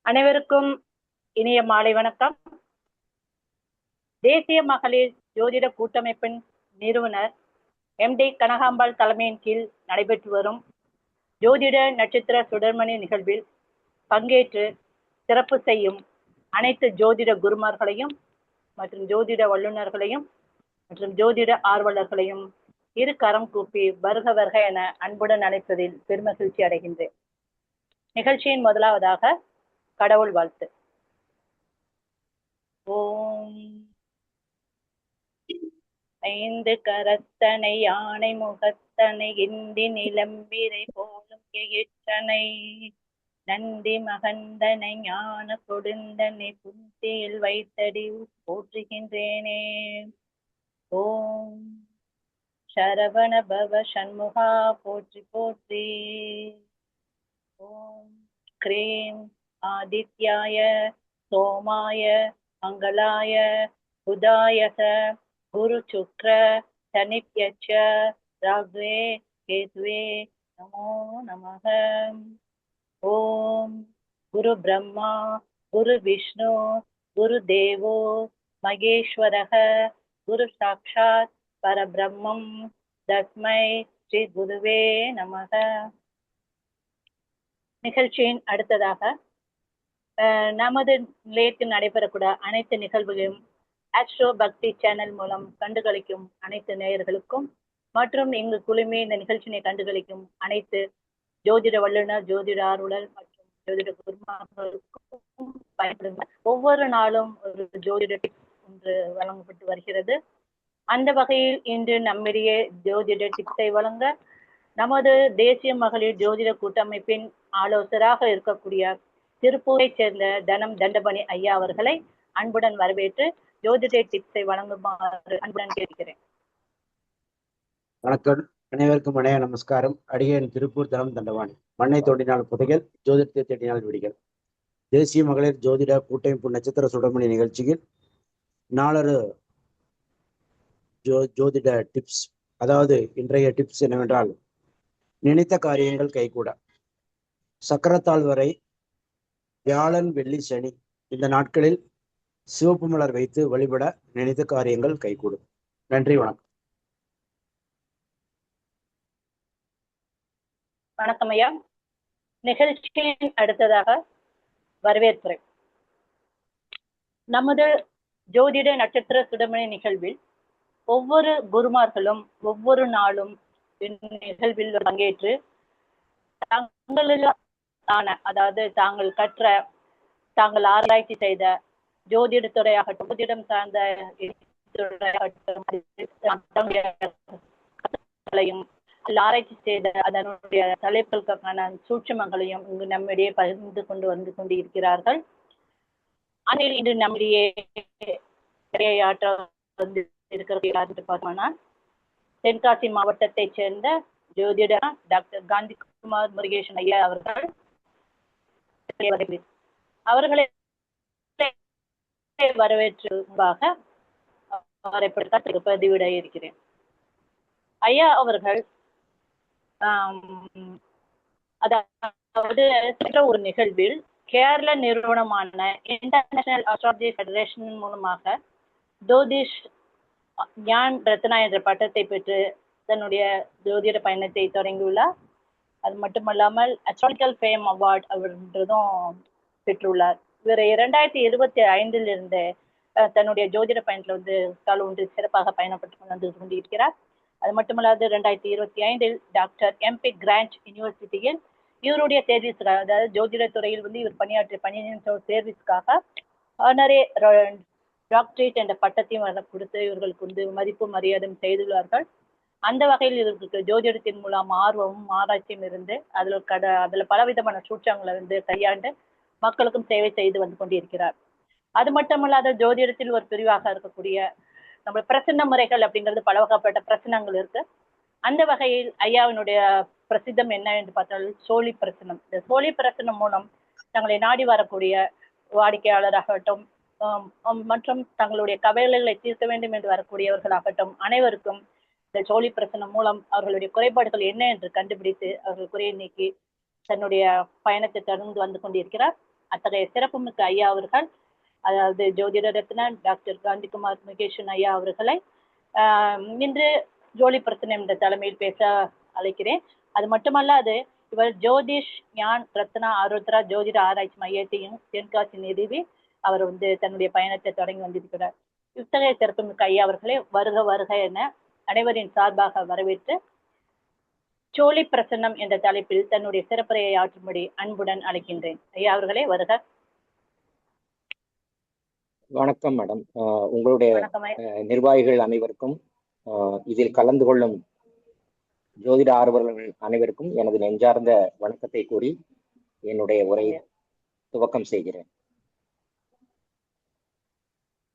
அனைவருக்கும் இனிய மாலை வணக்கம். தேசிய மகளிர் ஜோதிட கூட்டமைப்பின் நிறுவனர் MD கனகாம்பாள் தலைமையின் கீழ் நடைபெற்று வரும் ஜோதிட நட்சத்திர சுடர்மணி நிகழ்வில் பங்கேற்று சிறப்பு செய்யும் அனைத்து ஜோதிட குருமார்களையும் மற்றும் ஜோதிட வல்லுநர்களையும் மற்றும் ஜோதிட ஆர்வலர்களையும் இரு கரம் கூப்பி வருக வருக என அன்புடன் அழைப்பதில் பெருமகிழ்ச்சி அடைகின்றேன். நிகழ்ச்சியின் முதலாவதாக கடவுள் வாழ்த்து. ஓம் ஐந்து கரத்தனை யானை முகத்தனை இந்தி நிலம்பிரை போலும் எயிற்றனை நந்தி மகந்தனை ஞான கொடுந்தனை புந்தியில் வைத்தடி போற்றுகின்றேனே. ஓம் சரவண பவ சண்முகா போற்றி போற்றி. ஓம் க்ரீம் ஆதித்யாய சோமாய மங்களாய புதாயக குரு சுக்ர சனிப்யச்ச ராகவே கேதுவே நமோ நமக. ஓம் குரு பிரம்மா குரு விஷ்ணு குரு தேவோ மகேஸ்வரக குரு சாட்சாத் பரபிரம்மம் தஸ்மை ஸ்ரீ குருவே நமக. நிகழ்ச்சியின் அடுத்ததாக நமது நிலையத்தில் நடைபெறக்கூடிய அனைத்து நிகழ்வுகளையும் ஆஸ்ட்ரோ பக்தி சேனல் மூலம் கண்டுகளிக்கும் அனைத்து நேயர்களுக்கும் மற்றும் இங்கு குழுமே இந்த நிகழ்ச்சியை கண்டுகளிக்கும் அனைத்து ஜோதிட வல்லுநர் ஜோதிட ஆர்வலர் மற்றும் ஜோதிட குருமார்களுக்கும் பயன்படுங்க. ஒவ்வொரு நாளும் ஒரு ஜோதிட டிப்ஸ் ஒன்று வழங்கப்பட்டு வருகிறது. அந்த வகையில் இன்று நம்மிடையே ஜோதிட டிப்ஸை வழங்க நமது தேசிய மகளிர் ஜோதிட கூட்டமைப்பின் ஆலோசகராக இருக்கக்கூடிய திருப்பூரை சேர்ந்த தனம் தண்டபணி ஐயா அவர்களை அன்புடன் வரவேற்று ஜோதிட டிப்ஸை வழங்குமாறு அன்புடன் கேட்கிறேன். வணக்கம், அனைவருக்கும் இணைய நமஸ்காரம். அடியேன் திருப்பூர் தனம் தண்டபாணி. மண்ணை தோண்டினால் புதைகள், ஜோதிடத்தை தேடினால் விடிகள். தேசிய மகளிர் ஜோதிட கூட்டமைப்பு நட்சத்திர சுடமணி நிகழ்ச்சியில் நாளொரு ஜோதிட டிப்ஸ். அதாவது இன்றைய டிப்ஸ் என்னவென்றால், நினைத்த காரியங்கள் கைகூட. சக்கரத்தாள் வரை வியாழன் வெள்ளி சனி இந்த நாட்களில் சிவப்பு மலர் வைத்து வழிபட நினைத்த காரியங்கள் கைகூடும். நன்றி, வணக்கம். வணக்கம் ஐயா. நிகழ்ச்சியின் அடுத்ததாக வரவேற்புரை. நமது ஜோதிட நட்சத்திர சுடமணி நிகழ்வில் ஒவ்வொரு குருமார்களும் ஒவ்வொரு நாளும் நிகழ்வில் பங்கேற்று தங்களான, அதாவது தாங்கள் கற்ற, தாங்கள் ஆராய்ச்சி செய்த ஜோதிடத்துறையாகட்டும், ஜோதிடம் சார்ந்த ஆராய்ச்சி செய்த அதனுடைய தலைப்புகளுக்கான சூட்சுமங்களையும் இங்கு நம்மிடையே பகிர்ந்து கொண்டு வந்து கொண்டிருக்கிறார்கள். அதில் இன்று நம்மிடையே ஆற்ற வந்து இருக்கிறது பார்த்தோம்னா, தென்காசி மாவட்டத்தை சேர்ந்த ஜோதிட டாக்டர் காந்திகுமார் முருகேசன் ஐயா அவர்கள் அவர்களை வரவேற்று முன்பாக அவரை பதிவிட இருக்கிறேன். ஐயா அவர்கள் அதாவது ஒரு நிகழ்வில் கேரள நிறுவனமான இன்டர்நேஷனல் அஸ்ட்ராலஜி ஃபெடரேஷன் மூலமாக ஜோதிஷ் ஞான் ரத்னா என்ற பட்டத்தை பெற்று தன்னுடைய ஜோதிட பயணத்தை தொடங்கியுள்ளார். அது மட்டுமல்லாமல் அஸ்ட்ராலஜிக்கல் ஃபேம் அவார்டு அப்படின்றதும் பெற்றுள்ளார். இவர் 2025 இருந்து தன்னுடைய ஜோதிட பயணத்தில் வந்து கால ஒன்று சிறப்பாக பயணப்பட்டு வந்து கொண்டிருக்கிறார். அது மட்டுமல்லாது 2025 டாக்டர் MP கிராண்ட் யூனிவர்சிட்டியில் இவருடைய தேர்விஸ்க்காக, அதாவது ஜோதிட துறையில் வந்து இவர் பணியாற்றிய பணியின் தேர்விஸ்க்காக ஆனரே டாக்டரேட் என்ற பட்டத்தையும் கொடுத்து இவர்களுக்கு வந்து மதிப்பு மரியாதையும் செய்துள்ளார்கள். அந்த வகையில் இவர்களுக்கு ஜோதிடத்தின் மூலம் ஆர்வமும் ஆராய்ச்சியும் இருந்து அதுல பலவிதமான சூற்றங்களை வந்து கையாண்டு மக்களுக்கும் சேவை செய்து வந்து கொண்டிருக்கிறார். அது மட்டுமல்லாத ஜோதிடத்தில் ஒரு பிரிவாக இருக்கக்கூடிய நம்ம பிரசன்ன முறைகள் அப்படிங்கிறது பல வகைப்பட்ட பிரசனங்கள் இருக்கு. அந்த வகையில் ஐயாவினுடைய பிரசித்தம் என்ன என்று பார்த்தால் சோழி பிரசனம். இந்த சோழி பிரசனம் மூலம் தங்களை நாடி வரக்கூடிய வாடிக்கையாளராகட்டும் மற்றும் தங்களுடைய கவலைகளை தீர்க்க வேண்டும் என்று வரக்கூடியவர்களாகட்டும் அனைவருக்கும் இந்த சோழி பிரசனம் மூலம் அவர்களுடைய குறைபாடுகள் என்ன என்று கண்டுபிடித்து அவர்கள் குறையை நீக்கி தன்னுடைய பயணத்தை தொடர்ந்து வந்து கொண்டிருக்கிறார். அத்தகைய சிறப்புமிக்க ஐயா அவர்கள், அதாவது ஜோதிட ரத்னா டாக்டர் காந்திகுமார் முகேஷன் ஐயா அவர்களை இன்று ஜோலி பிரச்சனை என்ற தலைமையில் பேச அழைக்கிறேன். அது மட்டுமல்லாது இவர் ஜோதிஷ் ஞான் ரத்னா ஆருத்ரா ஜோதிட ஆராய்ச்சி மையத்தையும் தென்காசி நிறுவி அவர் தன்னுடைய பயணத்தை தொடங்கி வந்திருக்கிறார். இத்தகைய சிறப்புமிக்க ஐயா அவர்களே வருக வருக என அனைவரின் சார்பாக வரவேற்று சோழி பிரசன்னம் என்ற தலைப்பில் தன்னுடைய சிறப்புரையை ஆற்றும்படி அன்புடன் அழைக்கின்றேன். ஐயா அவர்களே வருக. வணக்கம் மேடம். உங்களுடைய நிர்வாகிகள் அனைவருக்கும், இதில் கலந்து கொள்ளும் ஜோதிட ஆர்வலர்கள் அனைவருக்கும் எனது நெஞ்சார்ந்த வணக்கத்தை கூறி என்னுடைய உரையை துவக்கம் செய்கிறேன்.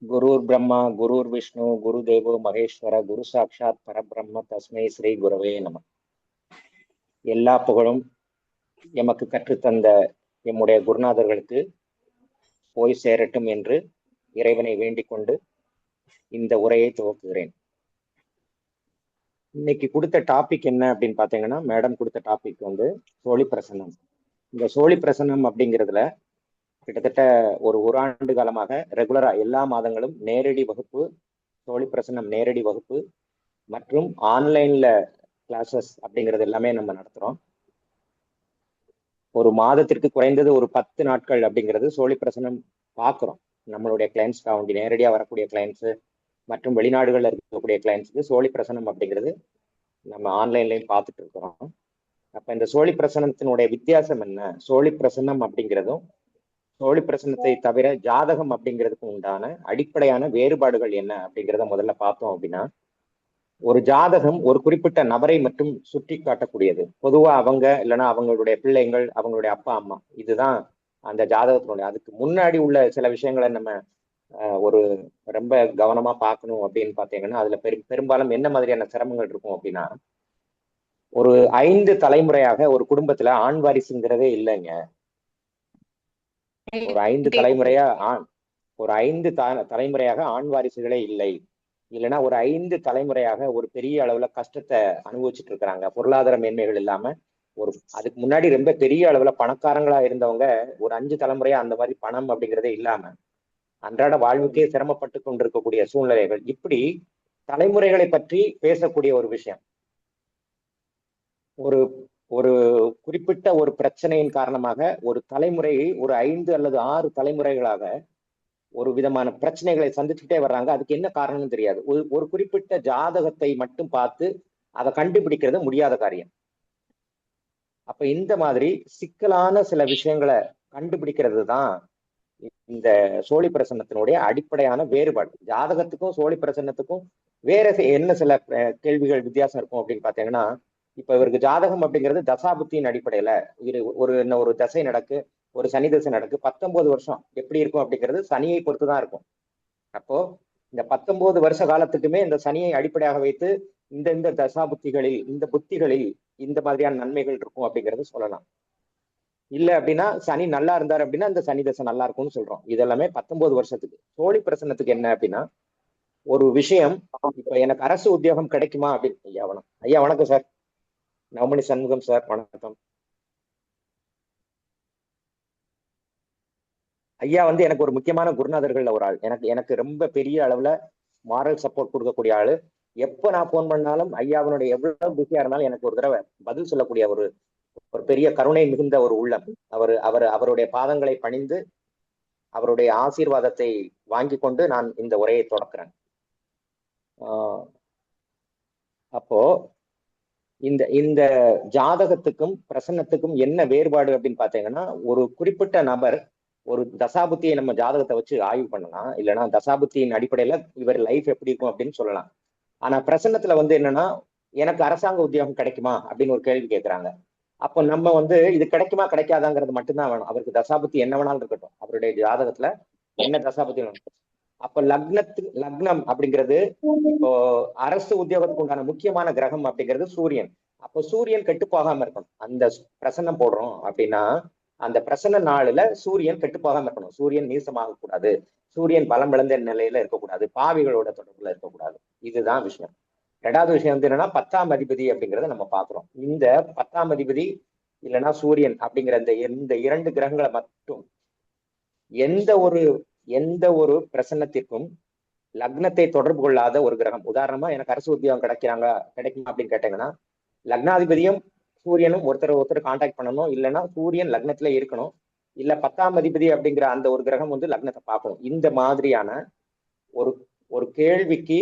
குருர் பிரம்மா குருர் விஷ்ணு குரு தேவோ மகேஸ்வர குரு சாட்சாத் பரபிரம்ம தஸ்மை ஸ்ரீ குரவே நம. எல்லா புகழும் எமக்கு கற்றுத்தந்த எம்முடைய குருநாதர்களுக்கு போய் சேரட்டும் என்று இறைவனை வேண்டிக் கொண்டு இந்த உரையை துவக்குகிறேன். இன்னைக்கு கொடுத்த டாபிக் என்ன அப்படின்னு பாத்தீங்கன்னா, மேடம் கொடுத்த டாபிக் சோழி பிரசன்னம். இந்த சோழி பிரசன்னம் அப்படிங்கிறதுல கிட்டத்தட்ட ஒரு ஆண்டு காலமாக ரெகுலரா எல்லா மாதங்களும் நேரடி வகுப்பு, சோழி பிரசன்னம் நேரடி வகுப்பு மற்றும் ஆன்லைன்ல கிளாஸஸ் அப்படிங்கிறது எல்லாமே நம்ம நடத்துறோம். ஒரு மாதத்திற்கு குறைந்தது ஒரு 10 நாட்கள் அப்படிங்கிறது சோழி பிரசன்னம் பார்க்குறோம். நம்மளுடைய கிளைண்ட்ஸ்க்காக வேண்டி நேரடியாக வரக்கூடிய கிளைண்ட்ஸு மற்றும் வெளிநாடுகளில் இருக்கக்கூடிய கிளைண்ட்ஸுக்கு சோழி பிரசனம் அப்படிங்கிறது நம்ம ஆன்லைன்லையும் பார்த்துட்டு இருக்கிறோம். அப்போ இந்த சோழி பிரசனத்தினுடைய வித்தியாசம் என்ன, சோழி பிரசன்னம் அப்படிங்கிறதும் சோழி பிரசனத்தை தவிர ஜாதகம் அப்படிங்கிறதுக்கும் உண்டான அடிப்படையான வேறுபாடுகள் என்ன அப்படிங்கிறத முதல்ல பார்த்தோம் அப்படின்னா, ஒரு ஜாதகம் ஒரு குறிப்பிட்ட நபரை மட்டும் சுட்டி காட்டக்கூடியது. பொதுவா அவங்க இல்லைன்னா அவங்களுடைய பிள்ளைங்கள், அவங்களுடைய அப்பா அம்மா, இதுதான் அந்த ஜாதகத்தினுடைய. அதுக்கு முன்னாடி உள்ள சில விஷயங்களை நம்ம ஒரு ரொம்ப கவனமா பார்க்கணும் அப்படின்னு பார்த்தீங்கன்னா, அதுல பெரும்பாலும் என்ன மாதிரியான சிரமங்கள் இருக்கும் அப்படின்னா, ஒரு 5 தலைமுறையாக ஒரு குடும்பத்துல ஆண் வாரிசுங்கிறதே இல்லைங்க. ஒரு 5 தலைமுறையாக ஆண் வாரிசுகளே இல்லை. இல்லைன்னா ஒரு 5 தலைமுறையாக ஒரு பெரிய அளவுல கஷ்டத்தை அனுபவிச்சுட்டு இருக்கிறாங்க. பொருளாதார மேன்மைகள் இல்லாம அதுக்கு முன்னாடி ரொம்ப பெரிய அளவுல பணக்காரங்களா இருந்தவங்க ஒரு 5 தலைமுறையா அந்த மாதிரி பணம் அப்படிங்கிறதே இல்லாம அன்றாட வாழ்வுக்கே சிரமப்பட்டு கொண்டிருக்கக்கூடிய சூழ்நிலைகள். இப்படி தலைமுறைகளை பற்றி பேசக்கூடிய ஒரு விஷயம். ஒரு குறிப்பிட்ட ஒரு பிரச்சனையின் காரணமாக ஒரு தலைமுறையை ஒரு 5 அல்லது 6 தலைமுறைகளாக ஒரு விதமான பிரச்சனைகளை சந்திச்சுட்டே வர்றாங்க. அதுக்கு என்ன காரணம்னு தெரியாது. ஒரு குறிப்பிட்ட ஜாதகத்தை மட்டும் பார்த்து அதை கண்டுபிடிக்கிறது முடியாத காரியம். அப்ப இந்த மாதிரி சிக்கலான சில விஷயங்களை கண்டுபிடிக்கிறது தான் இந்த சோழி பிரசன்னத்தினுடைய அடிப்படையான வேறுபாடு. ஜாதகத்துக்கும் சோழி பிரசன்னத்துக்கும் வேற என்ன சில கேள்விகள் வித்தியாசம் இருக்கும் அப்படின்னு பாத்தீங்கன்னா, இப்ப இவருக்கு ஜாதகம் அப்படிங்கிறது தசாபுத்தியின் அடிப்படையில ஒரு தசை நடக்கு, ஒரு சனி தசை நடக்கு, 19 வருஷம் எப்படி இருக்கும் அப்படிங்கிறது சனியை பொறுத்துதான் இருக்கும். அப்போ இந்த 19 வருஷ காலத்துக்குமே இந்த சனியை அடிப்படையாக வைத்து இந்த தசாபுத்திகளில், இந்த புத்திகளில் இந்த மாதிரியான நன்மைகள் இருக்கும் அப்படிங்கிறது சொல்லலாம். இல்ல அப்படின்னா சனி நல்லா இருந்தாரு அப்படின்னா இந்த சனி தசை நல்லா இருக்கும்னு சொல்றோம். இதெல்லாமே 19 வருஷத்துக்கு. சோழி பிரசன்னத்துக்கு என்ன அப்படின்னா, ஒரு விஷயம், இப்ப எனக்கு அரசு உத்தியோகம் கிடைக்குமா அப்படின்னு. ஐயா வணக்கம் சார். நவமணி சண்முகம் சார் வணக்கம். ஐயா எனக்கு ஒரு முக்கியமான குருநாதர்கள்ல ஒரு ஆள். எனக்கு ரொம்ப பெரிய அளவுல மாரல் சப்போர்ட் கொடுக்கக்கூடிய ஆளு. எப்ப நான் போன் பண்ணாலும் ஐயாவனுடைய எவ்வளவு பிஸியா இருந்தாலும் எனக்கு ஒரு தடவை பதில் சொல்லக்கூடிய ஒரு பெரிய கருணை மிகுந்த ஒரு உள்ளம். அவருடைய பாதங்களை பணிந்து அவருடைய ஆசீர்வாதத்தை வாங்கி கொண்டு நான் இந்த உரையை தொடக்கிறேன். அப்போ இந்த ஜாதகத்துக்கும் பிரசன்னத்துக்கும் என்ன வேறுபாடு அப்படின்னு பாத்தீங்கன்னா, ஒரு குறிப்பிட்ட நபர் ஒரு தசாபுத்தியை நம்ம ஜாதகத்தை வச்சு ஆய்வு பண்ணலாம். இல்லைன்னா தசாபுத்தியின் அடிப்படையில இவர் லைஃப் எப்படி இருக்கும் அப்படின்னு சொல்லலாம். ஆனா பிரசன்னத்துல என்னன்னா, எனக்கு அரசாங்க உத்தியோகம் கிடைக்குமா அப்படின்னு ஒரு கேள்வி கேட்கிறாங்க. அப்போ நம்ம இது கிடைக்குமா கிடைக்காதாங்கிறது மட்டும்தான் வேணும். அவருக்கு தசாபுத்தி என்ன வேணாலும் இருக்கட்டும், அவருடைய ஜாதகத்துல என்ன தசாபுத்தி வேணும். அப்ப லக்னம் அப்படிங்கிறது இப்போ அரசு உத்தியோகத்துக்கு உண்டான முக்கியமான கிரகம் அப்படிங்கிறது சூரியன். அப்போ சூரியன் கெட்டு போகாம இருக்கணும். அந்த பிரசன்னம் போடுறோம் அப்படின்னா அந்த பிரசன்ன நாளுல சூரியன் கெட்டு போகாம இருக்கணும். சூரியன் நீசமாக கூடாது, சூரியன் பலம் விளந்த நிலையில இருக்கக்கூடாது, பாவிகளோட தொடர்புல இருக்கக்கூடாது. இதுதான் விஷயம். 2வது விஷயம் என்னன்னா 10ஆம் அதிபதி அப்படிங்கிறத நம்ம பாக்குறோம். இந்த 10ஆம் அதிபதி இல்லைன்னா சூரியன் அப்படிங்கிற இந்த இரண்டு கிரகங்களை மட்டும் எந்த ஒரு பிரசன்னத்திற்கும் லக்னத்தை தொடர்பு கொள்ளாத ஒரு கிரகம். உதாரணமா எனக்கு அரசு உத்தியோகம் கிடைக்குமா அப்படின்னு கேட்டீங்கன்னா, லக்னாதிபதியும் சூரியனும் ஒருத்தர் கான்டாக்ட் பண்ணணும், இல்லைன்னா சூரியன் லக்னத்துல இருக்கணும், இல்ல 10ஆம் அதிபதி அப்படிங்கிற அந்த ஒரு கிரகம் வந்து லக்னத்தை பார்க்கணும். இந்த மாதிரியான ஒரு ஒரு கேள்விக்கு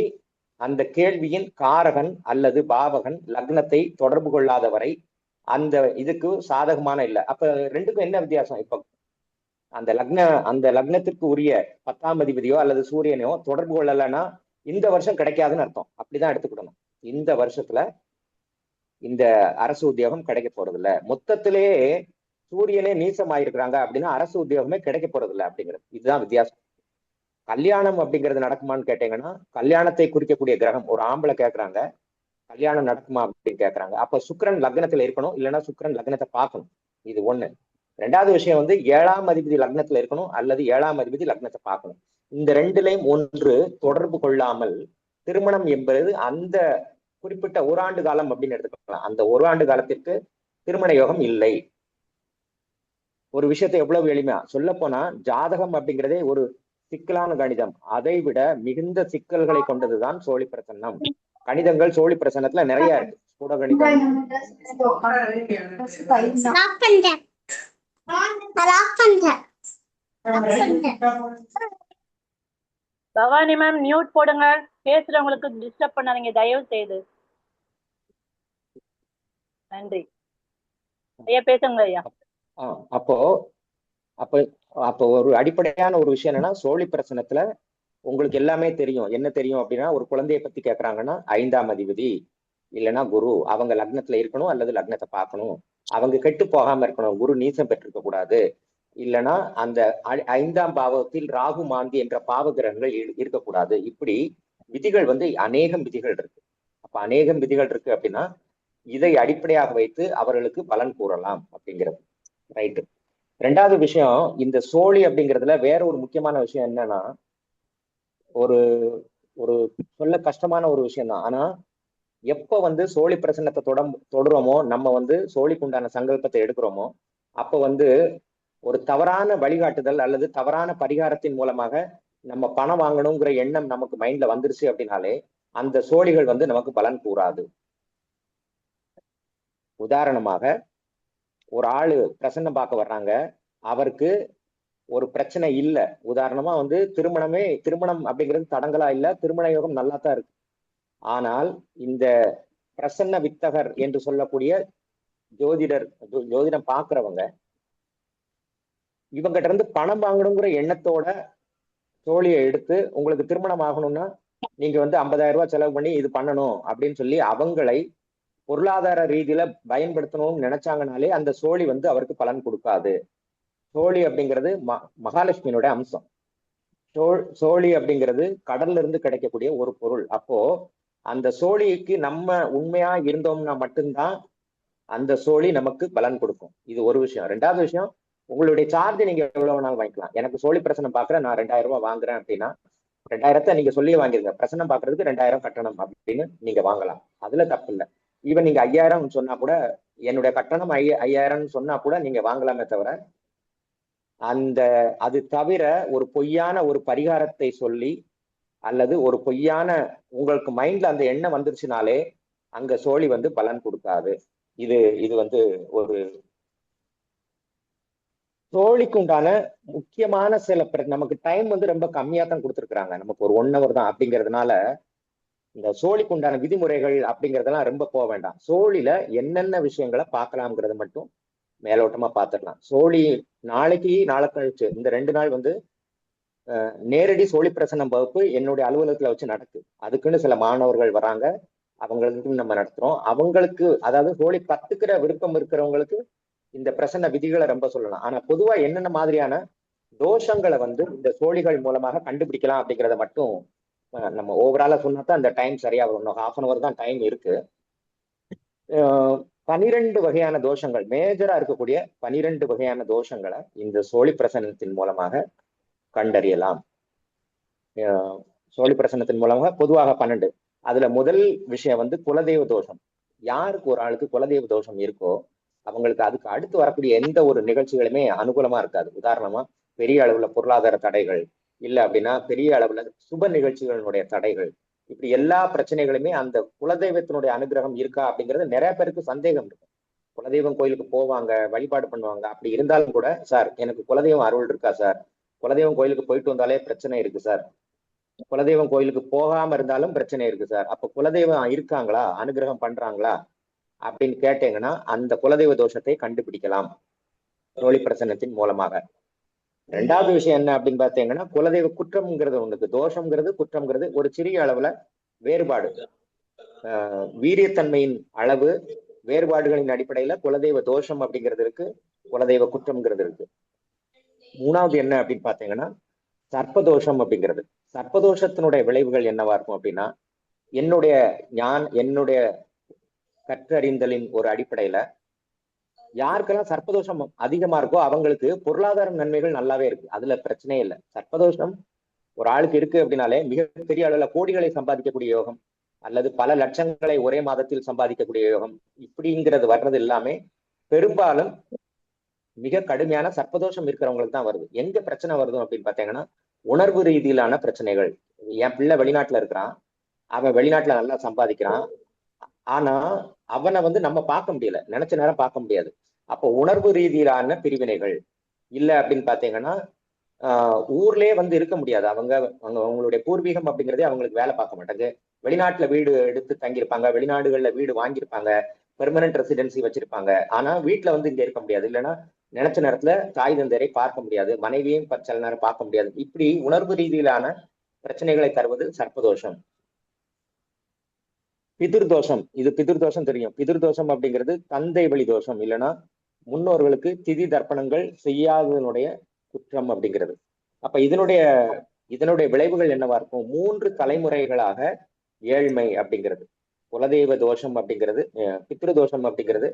அந்த கேள்வியின் காரகன் அல்லது பாவகன் லக்னத்தை தொடர்பு கொள்ளாத வரை அந்த இதுக்கு சாதகமான இல்லை. அப்ப ரெண்டுக்கும் என்ன வித்தியாசம்? இப்ப அந்த லக்னத்திற்கு உரிய 10ஆம் அதிபதியோ அல்லது சூரியனையோ தொடர்பு கொள்ளலைன்னா இந்த வருஷம் கிடைக்காதுன்னு அர்த்தம். அப்படிதான் எடுத்துக்கிடணும். இந்த வருஷத்துல இந்த அரசு உத்தியோகம் கிடைக்க போறது இல்லை. மொத்தத்திலேயே சூரியனே நீசமாயிருக்கிறாங்க அப்படின்னா அரசு உத்தியோகமே கிடைக்க போறது இல்லை அப்படிங்கிறது. இதுதான் வித்தியாசம். கல்யாணம் அப்படிங்கிறது நடக்குமான்னு கேட்டீங்கன்னா, கல்யாணத்தை குறிக்கக்கூடிய கிரகம் ஒரு ஆம்பளை கேட்கறாங்க, கல்யாணம் நடக்குமா அப்படின்னு கேட்கறாங்க. அப்ப சுக்கிரன் லக்னத்துல இருக்கணும், இல்லைன்னா சுக்கிரன் லக்னத்தை பார்க்கணும். இது ஒண்ணு. ரெண்டாவது விஷயம் வந்து 7ஆம் அதிபதி லக்னத்துல இருக்கணும், அல்லது 7ஆம் அதிபதி லக்னத்தை பார்க்கணும். இந்த ரெண்டுலையும் ஒன்று தொடர்பு கொள்ளாமல் திருமணம் என்பது அந்த குறிப்பிட்ட ஒரு ஆண்டு காலம் அப்படின்னு எடுத்துக்கலாம். அந்த ஒரு ஆண்டு காலத்திற்கு திருமண யோகம் இல்லை. ஒரு விஷயத்தை எவ்வளவு எளிமையா சொல்ல போனா, ஜாதகம் அப்படிங்கிறதே ஒரு சிக்கலான கணிதம். அதை விட மிகுந்த சிக்கல்களை கொண்டதுதான் சோழி பிரசன்னம். கணிதங்கள் சோழி பிரசன்னத்துல நிறைய இருக்கு. கூட கணிதம், பவானி மேம் மியூட் போடுங்க, பேசுறவங்களுக்கு டிஸ்டர்ப் பண்ணாதீங்க தயவு செய்து. நன்றி ஐயா, பேசுங்க ஐயா. அப்போ அப்ப அப்போ ஒரு அடிப்படையான ஒரு விஷயம் என்னன்னா, சோழி பிரசனத்துல உங்களுக்கு எல்லாமே தெரியும். என்ன தெரியும் அப்படின்னா, ஒரு குழந்தைய பத்தி கேட்கறாங்கன்னா 5ஆம் அதிபதி இல்லைன்னா குரு அவங்க லக்னத்துல இருக்கணும், அல்லது லக்னத்தை பார்க்கணும். அவங்க கெட்டு போகாம இருக்கணும், குரு நீசம் பெற்றிருக்க கூடாது, இல்லைன்னா அந்த 5ஆம் பாவத்தில் ராகு மாந்தி என்ற பாவ கிரகங்கள் இருக்கக்கூடாது. இப்படி விதிகள் வந்து அநேகம் விதிகள் இருக்கு. அப்ப அநேகம் விதிகள் இருக்கு அப்படின்னா இதை அடிப்படையாக வைத்து அவர்களுக்கு பலன் கூறலாம் அப்படிங்கிறது. ரைட்டு. ரெண்டாவது விஷயம், இந்த சோழி அப்படிங்கிறதுல வேற ஒரு முக்கியமான விஷயம் என்னன்னா, ஒரு ஒரு சொல்ல கஷ்டமான ஒரு விஷயம் தான். ஆனா எப்ப வந்து சோழி பிரசன்னத்தை தொடுறோமோ, நம்ம வந்து சோழிக்கு உண்டான சங்கல்பத்தை எடுக்கிறோமோ, அப்ப வந்து ஒரு தவறான வழிகாட்டுதல் அல்லது தவறான பரிகாரத்தின் மூலமாக நம்ம பணம் வாங்கணுங்கிற எண்ணம் நமக்கு மைண்ட்ல வந்துருச்சு அப்படின்னாலே அந்த சோழிகள் வந்து நமக்கு பலன் கூறாது. உதாரணமாக, ஒரு ஆளு பிரசன்னம் பார்க்க வர்றாங்க, அவருக்கு ஒரு பிரச்சனை இல்லை. உதாரணமா வந்து திருமணம் அப்படிங்கிறது தடங்களா இல்லை, திருமண யோகம் நல்லா தான் இருக்கு. ஆனால் இந்த பிரசன்ன வித்தகர் என்று சொல்லக்கூடிய ஜோதிடம் பார்க்கிறவங்க இவங்கிட்ட இருந்து பணம் வாங்கணுங்கிற எண்ணத்தோட சோழியை எடுத்து, உங்களுக்கு திருமணம் ஆகணும்னா நீங்க வந்து 50,000 ரூபாய் செலவு பண்ணி இது பண்ணணும் அப்படின்னு சொல்லி அவங்களை பொருளாதார ரீதியில பயன்படுத்தணும்னு நினைச்சாங்கனாலே அந்த சோழி வந்து அவருக்கு பலன் கொடுக்காது. சோழி அப்படிங்கிறது மகாலட்சுமியினுடைய அம்சம். சோழி அப்படிங்கிறது கடல்ல இருந்து கிடைக்கக்கூடிய ஒரு பொருள். அப்போ அந்த சோழிக்கு நம்ம உண்மையா இருந்தோம்னா மட்டும்தான் அந்த சோழி நமக்கு பலன் கொடுக்கும். இது ஒரு விஷயம். ரெண்டாவது விஷயம், உங்களுடைய சார்ஜ் நீங்க எவ்வளவு வேணாலும் வாங்கிக்கலாம். எனக்கு சோழி பிரசனம் பாக்குறேன், நான் 2000 ரூபாய் வாங்குறேன் அப்படின்னா 2000 நீங்க சொல்லி வாங்கிருங்க. பிரசனம் பாக்குறதுக்கு 2000 கட்டணம் அப்படின்னு நீங்க வாங்கலாம். அதுல தப்பு இல்லை. ஈவன் நீங்க 5000 சொன்னா கூட, என்னுடைய கட்டணம் 5000 சொன்னா கூட நீங்க வாங்கலாமே தவிர, அது தவிர ஒரு பொய்யான ஒரு பரிகாரத்தை சொல்லி அல்லது ஒரு பொய்யான உங்களுக்கு மைண்ட்ல அந்த எண்ணம் வந்துருச்சுனாலே அங்க சோழி வந்து பலன் கொடுக்காது. இது வந்து ஒரு சோழிக்கு உண்டான முக்கியமான சில நமக்கு டைம் வந்து ரொம்ப கம்மியா தான் கொடுத்துருக்குறாங்க. நமக்கு ஒரு 1 hour தான். அப்படிங்கிறதுனால இந்த சோழிக்கு உண்டான விதிமுறைகள் அப்படிங்கிறதெல்லாம் ரொம்ப போக வேண்டாம். சோழில என்னென்ன விஷயங்களை பார்க்கலாம்ங்கிறத மட்டும் மேலோட்டமா பார்த்துடலாம். சோழி நாளைக்கு நாளை கழிச்சு இந்த 2 நாள் வந்து நேரடி சோழி பிரசன்னம் வகுப்பு என்னுடைய அலுவலகத்துல வச்சு நடக்குது. அதுக்குன்னு சில மாணவர்கள் வராங்க, அவங்களுக்கு நம்ம நடத்துறோம். அவங்களுக்கு அதாவது சோழி கத்துக்கிற விருப்பம் இருக்கிறவங்களுக்கு இந்த பிரசன்ன விதிகளை ரொம்ப சொல்லலாம். ஆனா பொதுவா என்னென்ன மாதிரியான தோஷங்களை வந்து இந்த சோழிகள் மூலமாக கண்டுபிடிக்கலாம் அப்படிங்கிறத மட்டும் நம்ம ஓவராலா சொன்னா தான் அந்த டைம் சரியா வரும். 1/2 hour தான் டைம் இருக்கு. 12 வகையான தோஷங்கள், மேஜரா இருக்கக்கூடிய 12 வகையான தோஷங்களை இந்த சோழி பிரசன்னத்தின் மூலமாக கண்டறியலாம். சோழி பிரசன்னத்தின் மூலமாக பொதுவாக 12. அதுல முதல் விஷயம் வந்து குலதெய்வ தோஷம். யாருக்கு ஒரு ஆளுக்கு குலதெய்வ தோஷம் இருக்கோ அவங்களுக்கு அதுக்கு அடுத்து வரக்கூடிய எந்த ஒரு நிகழ்ச்சிகளுமே அனுகூலமா இருக்காது. உதாரணமா பெரிய அளவுல பொருளாதார தடைகள், இல்ல அப்படின்னா பெரிய அளவுல சுப நிகழ்ச்சிகளினுடைய தடைகள், இப்படி எல்லா பிரச்சனைகளுமே அந்த குலதெய்வத்தினுடைய அனுகிரகம் இருக்கா அப்படிங்கிறது நிறைய பேருக்கு சந்தேகம் இருக்கும். குலதெய்வம் கோயிலுக்கு போவாங்க, வழிபாடு பண்ணுவாங்க. அப்படி இருந்தாலும் கூட, சார் எனக்கு குலதெய்வம் அருள் இருக்கா சார், குலதெய்வம் கோயிலுக்கு போயிட்டு வந்தாலே பிரச்சனை இருக்கு சார், குலதெய்வம் கோயிலுக்கு போகாம இருந்தாலும் பிரச்சனை இருக்கு சார், அப்ப குலதெய்வம் இருக்காங்களா, அனுகிரகம் பண்றாங்களா அப்படின்னு கேட்டீங்கன்னா அந்த குலதெய்வ தோஷத்தை கண்டுபிடிக்கலாம் ரோலி பிரசன்னத்தின் மூலமாக. ரெண்டாவது விஷயம் என்ன அப்படின்னு பார்த்தீங்கன்னா, குலதெய்வ குற்றம்ங்கிறது ஒண்ணுக்கு, தோஷம்ங்கிறது குற்றம்ங்கிறது ஒரு சிறிய அளவுல வேறுபாடு. வீரியத்தன்மையின் அளவு வேறுபாடுகளின் அடிப்படையில குலதெய்வ தோஷம் அப்படிங்கிறது இருக்கு, குலதெய்வ குற்றம்ங்கிறது இருக்கு. மூணாவது என்ன அப்படின்னு பாத்தீங்கன்னா சர்ப்பதோஷம் அப்படிங்கிறது. சர்ப்பதோஷத்தினுடைய விளைவுகள் என்னவா இருக்கும் அப்படின்னா, என்னுடைய கற்றறிந்தலின் ஒரு அடிப்படையில யாருக்கெல்லாம் சர்ப்பதோஷம் அதிகமா இருக்கோ அவங்களுக்கு பொருளாதார நன்மைகள் நல்லாவே இருக்கு, அதுல பிரச்சனையே இல்லை. சர்ப்பதோஷம் ஒரு ஆளுக்கு இருக்கு அப்படின்னாலே மிகப்பெரிய அளவுல கோடிகளை சம்பாதிக்கக்கூடிய யோகம், அல்லது பல லட்சங்களை ஒரே மாதத்தில் சம்பாதிக்கக்கூடிய யோகம், இப்படிங்கிறது வர்றது எல்லாமே பெரும்பாலும் மிக கடுமையான சர்ப்பதோஷம் இருக்கிறவங்களுக்கு தான் வருது. எங்க பிரச்சனை வருது அப்படின்னு பாத்தீங்கன்னா, உணர்வு ரீதியிலான பிரச்சனைகள். என் பிள்ளை வெளிநாட்டுல இருக்கிறான், அவன் வெளிநாட்டுல நல்லா சம்பாதிக்கிறான், ஆனா அவனை நம்ம பார்க்க முடியல, நினைச்ச நேரம் பார்க்க முடியாது. அப்போ உணர்வு ரீதியிலான பிரிவினைகள். இல்ல அப்படின்னு பாத்தீங்கன்னா ஊர்லயே இருக்க முடியாது, அவங்களுடைய பூர்வீகம் அப்படிங்கிறதே அவங்களுக்கு வேலை பார்க்க மாட்டாங்க. வெளிநாட்டுல வீடு எடுத்து தங்கியிருப்பாங்க, வெளிநாடுகள்ல வீடு வாங்கியிருப்பாங்க, பெர்மனன்ட் ரெசிடென்சி வச்சிருப்பாங்க, ஆனா வீட்டுல இங்க இருக்க முடியாது. இல்லைன்னா நினைச்ச நேரத்துல தாய் தந்தையரை பார்க்க முடியாது, மனைவியும் சில நேரம் பார்க்க முடியாது. இப்படி உணர்வு ரீதியிலான பிரச்சனைகளை தருவது சர்ப்பதோஷம். பிதிர்தோஷம், இது பிதிர்தோஷம் தெரியும். பிதிர்தோஷம் அப்படிங்கிறது தந்தை வழி தோஷம், இல்லைன்னா முன்னோர்களுக்கு திதி தர்ப்பணங்கள் செய்யாததனுடைய குற்றம் அப்படிங்கிறது. அப்ப இதனுடைய விளைவுகள் என்னவா இருக்கும்? 3 தலைமுறைகளாக ஏழ்மை அப்படிங்கிறது, குலதெய்வ தோஷம் அப்படிங்கிறது, பித்ருதோஷம் அப்படிங்கிறது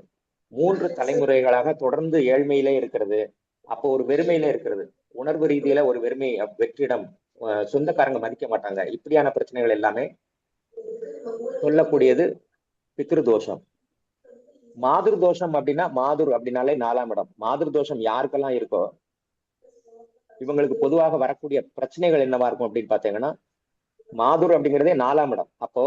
3 தலைமுறைகளாக தொடர்ந்து ஏழ்மையிலே இருக்கிறது. அப்போ ஒரு வெறுமையில இருக்கிறது, உணர்வு ரீதியில ஒரு வெறுமை, வெற்றிடம், சொந்தக்காரங்க மதிக்க மாட்டாங்க, இப்படியான பிரச்சனைகள் எல்லாமே சொல்லக்கூடியது பித்ருதோஷம். மாதுர் தோஷம் அப்படின்னா, மாதுர் அப்படின்னாலே 4ஆம் இடம். மாதுர் தோஷம் யாருக்கெல்லாம் இருக்கோ இவங்களுக்கு பொதுவாக வரக்கூடிய பிரச்சனைகள் என்னவா இருக்கும் அப்படின்னு பாத்தீங்கன்னா, மாதுர் அப்படிங்கிறதே 4ஆம் இடம். அப்போ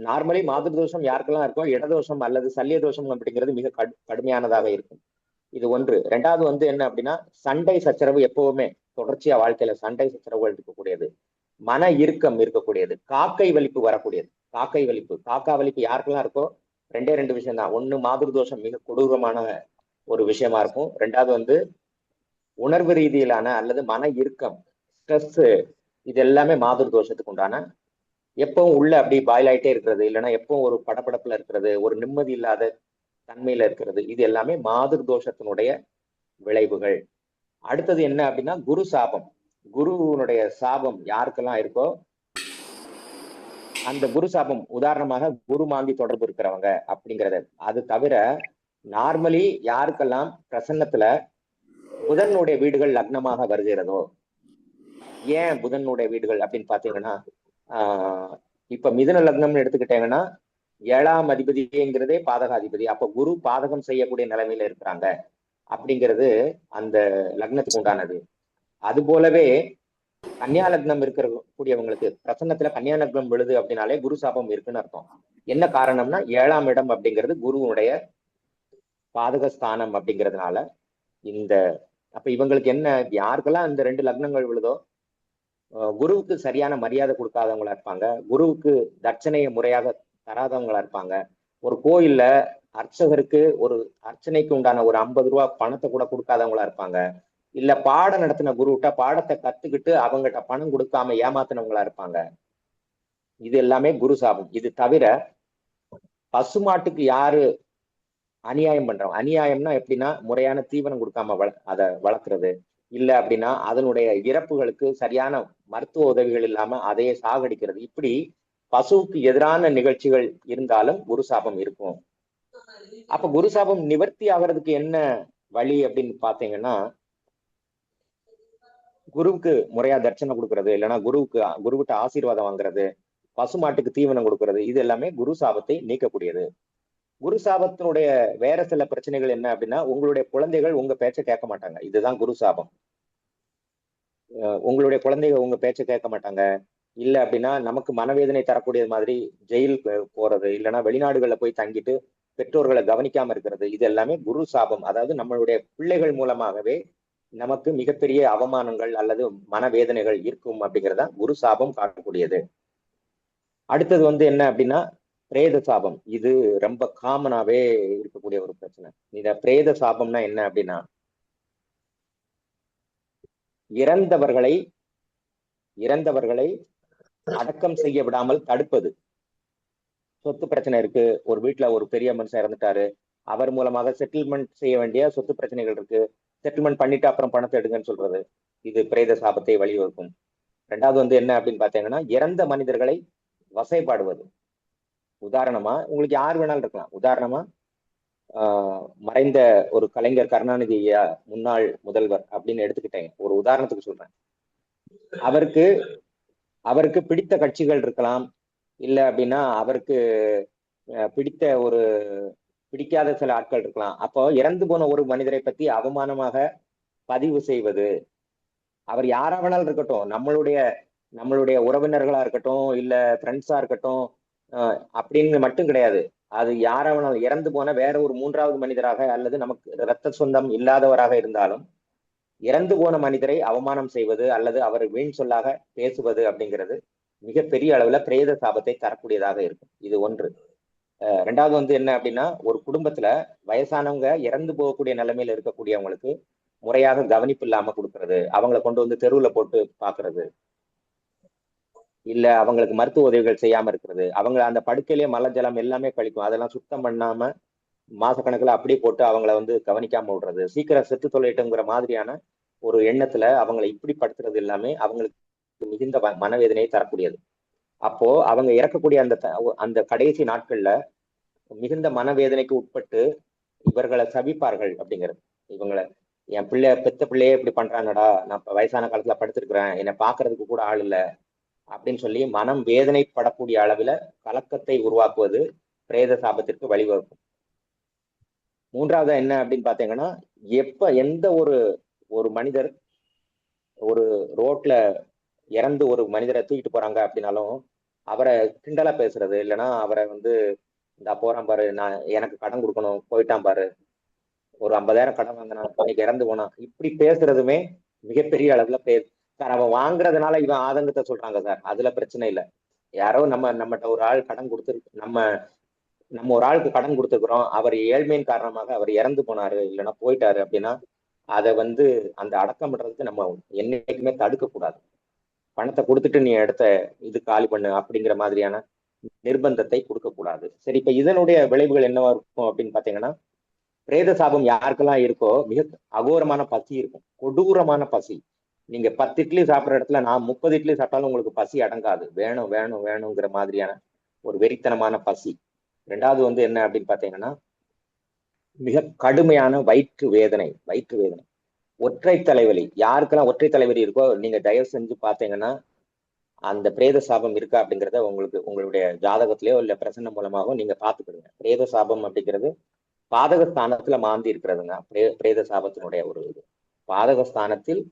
நார்மலி மாதுர் தோஷம் யாருக்கெல்லாம் இருக்கோ இடதோஷம் அல்லது சல்லிய தோஷம் அப்படிங்கிறது மிக கடுமையானதாக இருக்கும். இது ஒன்று. ரெண்டாவது என்ன அப்படின்னா, சண்டை சச்சரவு எப்பவுமே தொடர்ச்சியா வாழ்க்கையில சண்டை சச்சரவுகள் இருக்கக்கூடியது, மன இறுக்கம் இருக்கக்கூடியது, காக்கை வலிப்பு வரக்கூடியது. காக்கா வலிப்பு யாருக்கெல்லாம் இருக்கோ 2 விஷயம் தான். ஒண்ணு, மாதுர் தோஷம் மிக கொடூரமான ஒரு விஷயமா இருக்கும். ரெண்டாவது உணர்வு ரீதியிலான அல்லது மன இறுக்கம், ஸ்ட்ரெஸ், இது எல்லாமே மாதுர் தோஷத்துக்கு உண்டான. எப்பவும் உள்ள அப்படி பாயில் ஆயிட்டே இருக்கிறது, இல்லைன்னா எப்பவும் ஒரு படப்படப்புல இருக்கிறது, ஒரு நிம்மதி இல்லாத தன்மையில இருக்கிறது, இது எல்லாமே மாதுர் தோஷத்தினுடைய விளைவுகள். அடுத்தது என்ன அப்படின்னா, குரு சாபம். குருவினுடைய சாபம் யாருக்கெல்லாம் இருக்கோ அந்த குரு சாபம், உதாரணமாக குரு மாந்தி தொடர்பு இருக்கிறவங்க அப்படிங்கிறது. அது தவிர நார்மலி யாருக்கெல்லாம் பிரசன்னத்துல புதனுடைய வீடுகள் லக்னமாக வருகிறதோ, ஏன் புதனுடைய வீடுகள் அப்படின்னு பாத்தீங்கன்னா, இப்ப மிதுன லக்னம்னு எடுத்துக்கிட்டீங்கன்னா 7ஆம் அதிபதிங்கிறதே பாதகாதிபதி. அப்ப குரு பாதகம் செய்யக்கூடிய நிலைமையில இருக்கிறாங்க அப்படிங்கிறது அந்த லக்னத்துக்கு உண்டானது. அது போலவே கன்னியா லக்னம் இருக்கக்கூடியவங்களுக்கு பிரசன்னத்துல கன்னியா லக்னம் விழுது அப்படின்னாலே குரு சாபம் இருக்குன்னு அர்த்தம். என்ன காரணம்னா, 7ஆம் இடம் அப்படிங்கிறது குருவுடைய பாதகஸ்தானம் அப்படிங்கிறதுனால அப்ப இவங்களுக்கு என்ன, யாருக்கெல்லாம் இந்த 2 லக்னங்கள் விழுதோ குருவுக்கு சரியான மரியாதை கொடுக்காதவங்களா இருப்பாங்க, குருவுக்கு தட்சணையை முறையாக தராதவங்களா இருப்பாங்க, ஒரு கோயில்ல அர்ச்சகருக்கு ஒரு அர்ச்சனைக்கு உண்டான ஒரு 50 ரூபா பணத்தை கூட கொடுக்காதவங்களா இருப்பாங்க, இல்ல பாடம் நடத்தின குருவிட்ட பாடத்தை கத்துக்கிட்டு அவங்ககிட்ட பணம் கொடுக்காம ஏமாத்தினவங்களா இருப்பாங்க. இது எல்லாமே குரு சாபம். இது தவிர பசுமாட்டுக்கு யாரு அநியாயம் பண்றோம், அநியாயம்னா எப்படின்னா முறையான தீவனம் கொடுக்காம அதை வளர்க்குறது, இல்ல அப்படின்னா அதனுடைய இறப்புகளுக்கு சரியான மருத்துவ உதவிகள் இல்லாம அதையே சாகடிக்கிறது, இப்படி பசுவுக்கு எதிரான நிகழ்ச்சிகள் இருந்தாலும் குரு சாபம் இருக்கும். அப்ப குரு சாபம் நிவர்த்தி ஆகிறதுக்கு என்ன வழி அப்படின்னு பாத்தீங்கன்னா, குருவுக்கு முறையா தட்சணை கொடுக்கறது, இல்லைன்னா குருவிட்ட ஆசீர்வாதம் வாங்குறது, பசுமாட்டுக்கு தீவனம் கொடுக்கறது, இது எல்லாமே குரு சாபத்தை நீக்கக்கூடியது. குரு சாபத்தினுடைய வேற சில பிரச்சனைகள் என்ன அப்படின்னா, உங்களுடைய குழந்தைகள் உங்க பேச்சை கேட்க மாட்டாங்க. இதுதான் குரு சாபம். உங்களுடைய குழந்தைகள் உங்க பேச்சை கேட்க மாட்டாங்க. இல்ல அப்படின்னா நமக்கு மனவேதனை தரக்கூடிய மாதிரி ஜெயில் போறது, இல்லைன்னா வெளிநாடுகள்ல போய் தங்கிட்டு பெற்றோர்களை கவனிக்காம இருக்கிறது, இது எல்லாமே குரு சாபம். அதாவது நம்மளுடைய பிள்ளைகள் மூலமாகவே நமக்கு மிகப்பெரிய அவமானங்கள் அல்லது மனவேதனைகள் இருக்கும் அப்படிங்கிறதா குரு சாபம் காட்டக்கூடியது. அடுத்தது வந்து என்ன அப்படின்னா பிரேத சாபம். இது ரொம்ப காமனாவே இருக்கக்கூடிய ஒரு பிரச்சனை. இந்த பிரேத சாபம்னா என்ன அப்படின்னா, இறந்தவர்களை அடக்கம் செய்ய விடாமல் தடுப்பது. சொத்து பிரச்சனை இருக்கு, ஒரு வீட்டுல ஒரு பெரிய மனுஷன் இறந்துட்டாரு, அவர் மூலமாக செட்டில்மெண்ட் செய்ய வேண்டிய சொத்து பிரச்சனைகள் இருக்கு, செட்டில்மெண்ட் பண்ணிட்டு அப்புறம் பணத்தை எடுங்கன்னு சொல்றது, இது பிரேத சாபத்தை வழிவகுக்கும். ரெண்டாவது வந்து என்ன அப்படின்னு பாத்தீங்கன்னா, இறந்த மனிதர்களை வசைப்பாடுவது. உதாரணமா உங்களுக்கு யார் வேணாலும் இருக்கலாம். உதாரணமா மறைந்த ஒரு கலைஞர் கருணாநிதி ஐயா, முன்னாள் முதல்வர் அப்படின்னு எடுத்துக்கிட்டேன், ஒரு உதாரணத்துக்கு சொல்றேன். அவருக்கு பிடித்த கட்சிகள் இருக்கலாம், இல்லை அப்படின்னா அவருக்கு பிடிக்காத சில ஆட்கள் இருக்கலாம். அப்போ இறந்து போன ஒரு மனிதரை பத்தி அவமானமாக பதிவு செய்வது, அவர் யாரா வேணாலும் இருக்கட்டும், நம்மளுடைய உறவினர்களா இருக்கட்டும், இல்ல ஃப்ரெண்ட்ஸா இருக்கட்டும், அப்படின்னு மட்டும் கிடையாது, அது யாரா வேணாலும், இறந்து போன வேற ஒரு மூன்றாவது மனிதராக அல்லது நமக்கு இரத்த சொந்தம் இல்லாதவராக இருந்தாலும் இறந்து போன மனிதரை அவமானம் செய்வது அல்லது அவர் வீண் சொல்லாக பேசுவது அப்படிங்கிறது மிகப்பெரிய அளவுல பிரேத சாபத்தை தரக்கூடியதாக இருக்கும். இது ஒன்று. ரெண்டாவது வந்து என்ன அப்படின்னா, ஒரு குடும்பத்துல வயசானவங்க இறந்து போகக்கூடிய நிலைமையில இருக்கக்கூடியவங்களுக்கு முறையாக கவனிப்பு இல்லாம கொடுக்கறது, அவங்களை கொண்டு வந்து தெருவுல போட்டு பாக்குறது, இல்ல அவங்களுக்கு மருத்துவ உதவிகள் செய்யாம இருக்கிறது, அவங்க அந்த படுக்கையிலேயே மலஜலம் எல்லாமே கழிக்கும், அதெல்லாம் சுத்தம் பண்ணாம மாசக்கணக்கில் அப்படியே போட்டு அவங்கள வந்து கவனிக்காம விடுறது, சீக்கிரம் செத்து தொலைட்டுங்கிற மாதிரியான ஒரு எண்ணத்துல அவங்களை இப்படி படுத்துறது எல்லாமே அவங்களுக்கு மிகுந்த மனவேதனையை தரக்கூடியது. அப்போ அவங்க இறக்கக்கூடிய அந்த கடைசி நாட்கள்ல மிகுந்த மனவேதனைக்கு உட்பட்டு இவர்களை சபிப்பார்கள் அப்படிங்கிறது. இவங்களை, என் பெத்த பிள்ளையே இப்படி பண்றாங்கடா, நான் வயசான காலத்துல படுத்திருக்கிறேன், என்னை பாக்குறதுக்கு கூட ஆள் இல்லை அப்படின்னு சொல்லி மனம் வேதனைப்படக்கூடிய அளவுல கலக்கத்தை உருவாக்குவது பிரேத சாபத்திற்கு வழிவகுக்கும். மூன்றாவது என்ன அப்படின்னு பாத்தீங்கன்னா, எந்த ஒரு மனிதர் ஒரு ரோட்ல இறந்து ஒரு மனிதரை தூக்கிட்டு போறாங்க அப்படின்னாலும் அவரை கிண்டலா பேசுறது, இல்லைன்னா அவரை வந்து இந்த போறான் பாரு, நான் எனக்கு கடன் கொடுக்கணும், போயிட்டான் பாரு, ஒரு 50,000 கடன் வாங்கினா இன்னைக்கு இறந்து போனான், இப்படி பேசுறதுமே மிகப்பெரிய அளவுல சார் அவன் வாங்குறதுனால இவன் ஆதங்கத்தை சொல்றாங்க சார், அதுல பிரச்சனை இல்லை. யாரோ நம்மகிட்ட ஒரு ஆள் கடன் கொடுத்துருக்கு, நம்ம ஒரு ஆளுக்கு கடன் கொடுத்துருக்குறோம், அவர் ஏழ்மையின் காரணமாக அவர் இறந்து போனாரு இல்லைன்னா போயிட்டாரு அப்படின்னா அதை வந்து அந்த அடக்கம் பண்றதுக்கு நம்ம என்னைக்குமே தடுக்க கூடாது. பணத்தை கொடுத்துட்டு நீ இடத்த இது காலி பண்ணு அப்படிங்கிற மாதிரியான நிர்பந்தத்தை கொடுக்க கூடாது. சரி, இப்ப இதனுடைய விளைவுகள் என்னவா இருக்கும் அப்படின்னு பாத்தீங்கன்னா, பிரேத சாபம் யாருக்கெல்லாம் இருக்கோ மிக அகோரமான பசி இருக்கும், கொடூரமான பசி. நீங்க 10 இட்லி சாப்பிட்ற இடத்துல நான் 30 இட்லி சாப்பிட்டாலும் உங்களுக்கு பசி அடங்காது, வேணும் வேணும் வேணுங்கிற மாதிரியான ஒரு வெறித்தனமான பசி. ரெண்டாவது வந்து என்ன அப்படின்னு பாத்தீங்கன்னா, மிக கடுமையான வயிற்று வேதனை. ஒற்றை தலைவலி. யாருக்கெல்லாம் ஒற்றை தலைவலி இருக்கோ நீங்க தயவு செஞ்சு பாத்தீங்கன்னா அந்த பிரேத சாபம் இருக்கா அப்படிங்கிறத உங்களுடைய ஜாதகத்திலேயோ இல்ல பிரசன்னம் மூலமாகவோ நீங்க பாத்துக்கிடுங்க. பிரேத சாபம் அப்படிங்கிறது பாதகஸ்தானத்துல மாந்தி இருக்கிறதுங்க. பிரேத சாபத்தினுடைய ஒரு இது பாதகஸ்தானத்தில்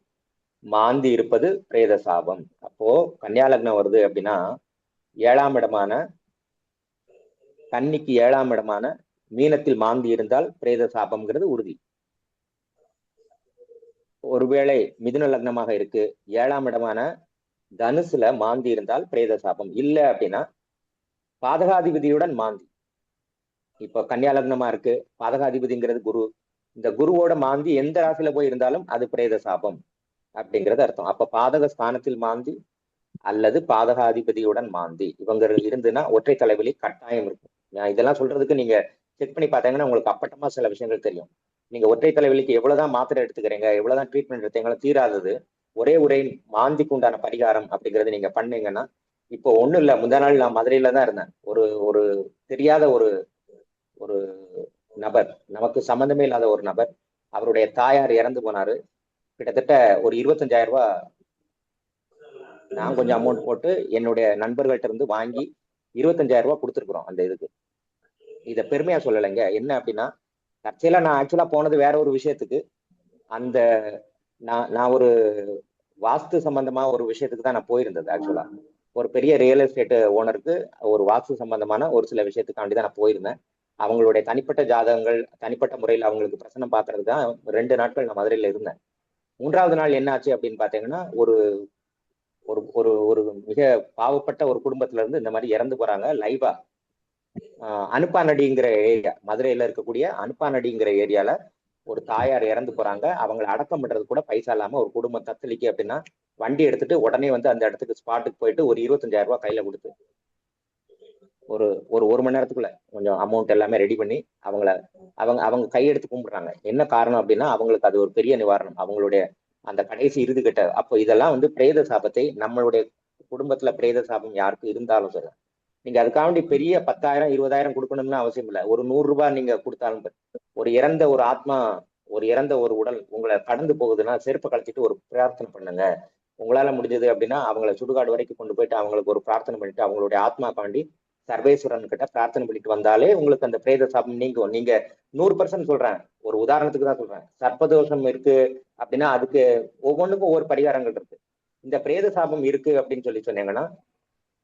மாந்தி இருப்பது பிரேத சாபம். அப்போ கன்னியா லக்னம் வருது அப்படின்னா கன்னிக்கு 7ஆம் இடமான மீனத்தில் மாந்தி இருந்தால் பிரேத சாபம்ங்கிறது உறுதி. ஒருவேளை மிதுன லக்னமாக இருக்கு, 7ஆம் இடமான தனுசுல மாந்தி இருந்தால் பிரேத சாபம். இல்லை அப்படின்னா பாதகாதிபதியுடன் மாந்தி. இப்ப கன்னியா லக்னமா இருக்கு, பாதகாதிபதிங்கிறது குரு, இந்த குருவோட மாந்தி எந்த ராசியில போய் இருந்தாலும் அது பிரேத சாபம் அப்படிங்கிறது அர்த்தம். அப்ப பாதக ஸ்தானத்தில் மாந்தி அல்லது பாதகாதிபதியுடன் மாந்தி இவங்க இருந்துன்னா ஒற்றை தலைவலி கட்டாயம் இருக்கும். இதெல்லாம் சொல்றதுக்கு நீங்க செக் பண்ணி பார்த்தீங்கன்னா உங்களுக்கு அப்பட்டமா சில விஷயங்கள் தெரியும். நீங்க ஒற்றை தலைவலிக்கு எவ்வளவுதான் மாத்திரை எடுத்துக்கிறீங்க, எவ்வளவுதான் ட்ரீட்மெண்ட் எடுத்தீங்களோ தீராதது ஒரே மாந்திக்கு உண்டான பரிகாரம் அப்படிங்கிறது நீங்க பண்ணீங்கன்னா, இப்போ ஒண்ணும் இல்லை, முந்தா நாள் நான் மதுரையில தான் இருந்தேன். ஒரு தெரியாத ஒரு நபர், நமக்கு சம்பந்தமே இல்லாத ஒரு நபர், அவருடைய தாயார் இறந்து போனாரு. கிட்டத்தட்ட ஒரு 25,000 ரூபாய் நான் கொஞ்சம் அமௌண்ட் போட்டு என்னுடைய நண்பர்கள்ட்ட இருந்து வாங்கி 25,000 ரூபாய் கொடுத்துருக்குறோம் அந்த இதுக்கு. இதை பெருமையா சொல்லலைங்க. என்ன அப்படின்னா, தற்செயலா நான் ஆக்சுவலா போனது வேற ஒரு விஷயத்துக்கு. அந்த நான் ஒரு வாஸ்து சம்பந்தமா ஒரு விஷயத்துக்கு தான் நான் போயிருந்தது. ஆக்சுவலா ஒரு பெரிய ரியல் எஸ்டேட் ஓனருக்கு ஒரு வாஸ்து சம்பந்தமான ஒரு சில விஷயத்துக்காண்டி தான் நான் போயிருந்தேன். அவங்களுடைய தனிப்பட்ட ஜாதகங்கள், தனிப்பட்ட முறையில் அவங்களுக்கு பிரசனம் பார்க்கறதுக்கு தான் 2 நாட்கள் நான் மதுரையில இருந்தேன். 3வது நாள் என்ன ஆச்சு அப்படின்னு பாத்தீங்கன்னா, ஒரு ஒரு ஒரு ஒரு மிக பாவப்பட்ட ஒரு குடும்பத்துல இருந்து இந்த மாதிரி இறந்து போறாங்க லைவா. அனுப்பானடிங்கிற ஏரியா, மதுரையில இருக்கக்கூடிய அனுப்பானடிங்கிற ஏரியால ஒரு தாயார் இறந்து போறாங்க. அவங்களை அடக்கம் பண்றது கூட பைசா இல்லாம ஒரு குடும்பம் தத்தளிக்கு அப்படின்னா, வண்டி எடுத்துட்டு உடனே வந்து அந்த இடத்துக்கு ஸ்பாட்டுக்கு போயிட்டு ஒரு 25,000 ரூபாய் கையில கொடுத்து ஒரு ஒரு மணி நேரத்துக்குள்ள கொஞ்சம் அமௌண்ட் எல்லாமே ரெடி பண்ணி அவங்கள அவங்க கையெடுத்து கும்பிடுறாங்க. என்ன காரணம் அப்படின்னா, அவங்களுக்கு அது ஒரு பெரிய நிவாரணம். அவங்களுடைய அந்த கடைசி இறுதி கட்ட அப்போ இதெல்லாம் வந்து பிரேத சாபத்தை நம்மளுடைய குடும்பத்துல பிரேத சாபம் யாருக்கு இருந்தாலும் சரி, நீங்க அதுக்காண்டி பெரிய 10,000 20,000 கொடுக்கணும்னு அவசியம் இல்லை. ஒரு 100 ரூபாய் நீங்க கொடுத்தாலும் ஒரு இறந்த ஒரு ஆத்மா, ஒரு இறந்த ஒரு உடல் உங்களை கடந்து போகுதுன்னா செருப்பை கழிச்சிட்டு ஒரு பிரார்த்தனை பண்ணுங்க. உங்களால முடிஞ்சது அப்படின்னா அவங்கள சுடுகாடு வரைக்கும் கொண்டு போயிட்டு அவங்களுக்கு ஒரு பிரார்த்தனை பண்ணிட்டு அவங்களுடைய ஆத்மாக்காண்டி சர்வேஸ்வரன் கிட்ட பிரார்த்தனை பண்ணிட்டு வந்தாலே உங்களுக்கு அந்த பிரேத சாபம் நீங்கும். நீங்க 100% சொல்றேன், ஒரு உதாரணத்துக்கு தான் சொல்றேன். சர்ப்பதோஷம் இருக்கு அப்படின்னா அதுக்கு ஒவ்வொன்றுக்கும் ஒவ்வொரு பரிகாரங்கள் இருக்கு. இந்த பிரேத சாபம் இருக்கு அப்படின்னு சொன்னீங்கன்னா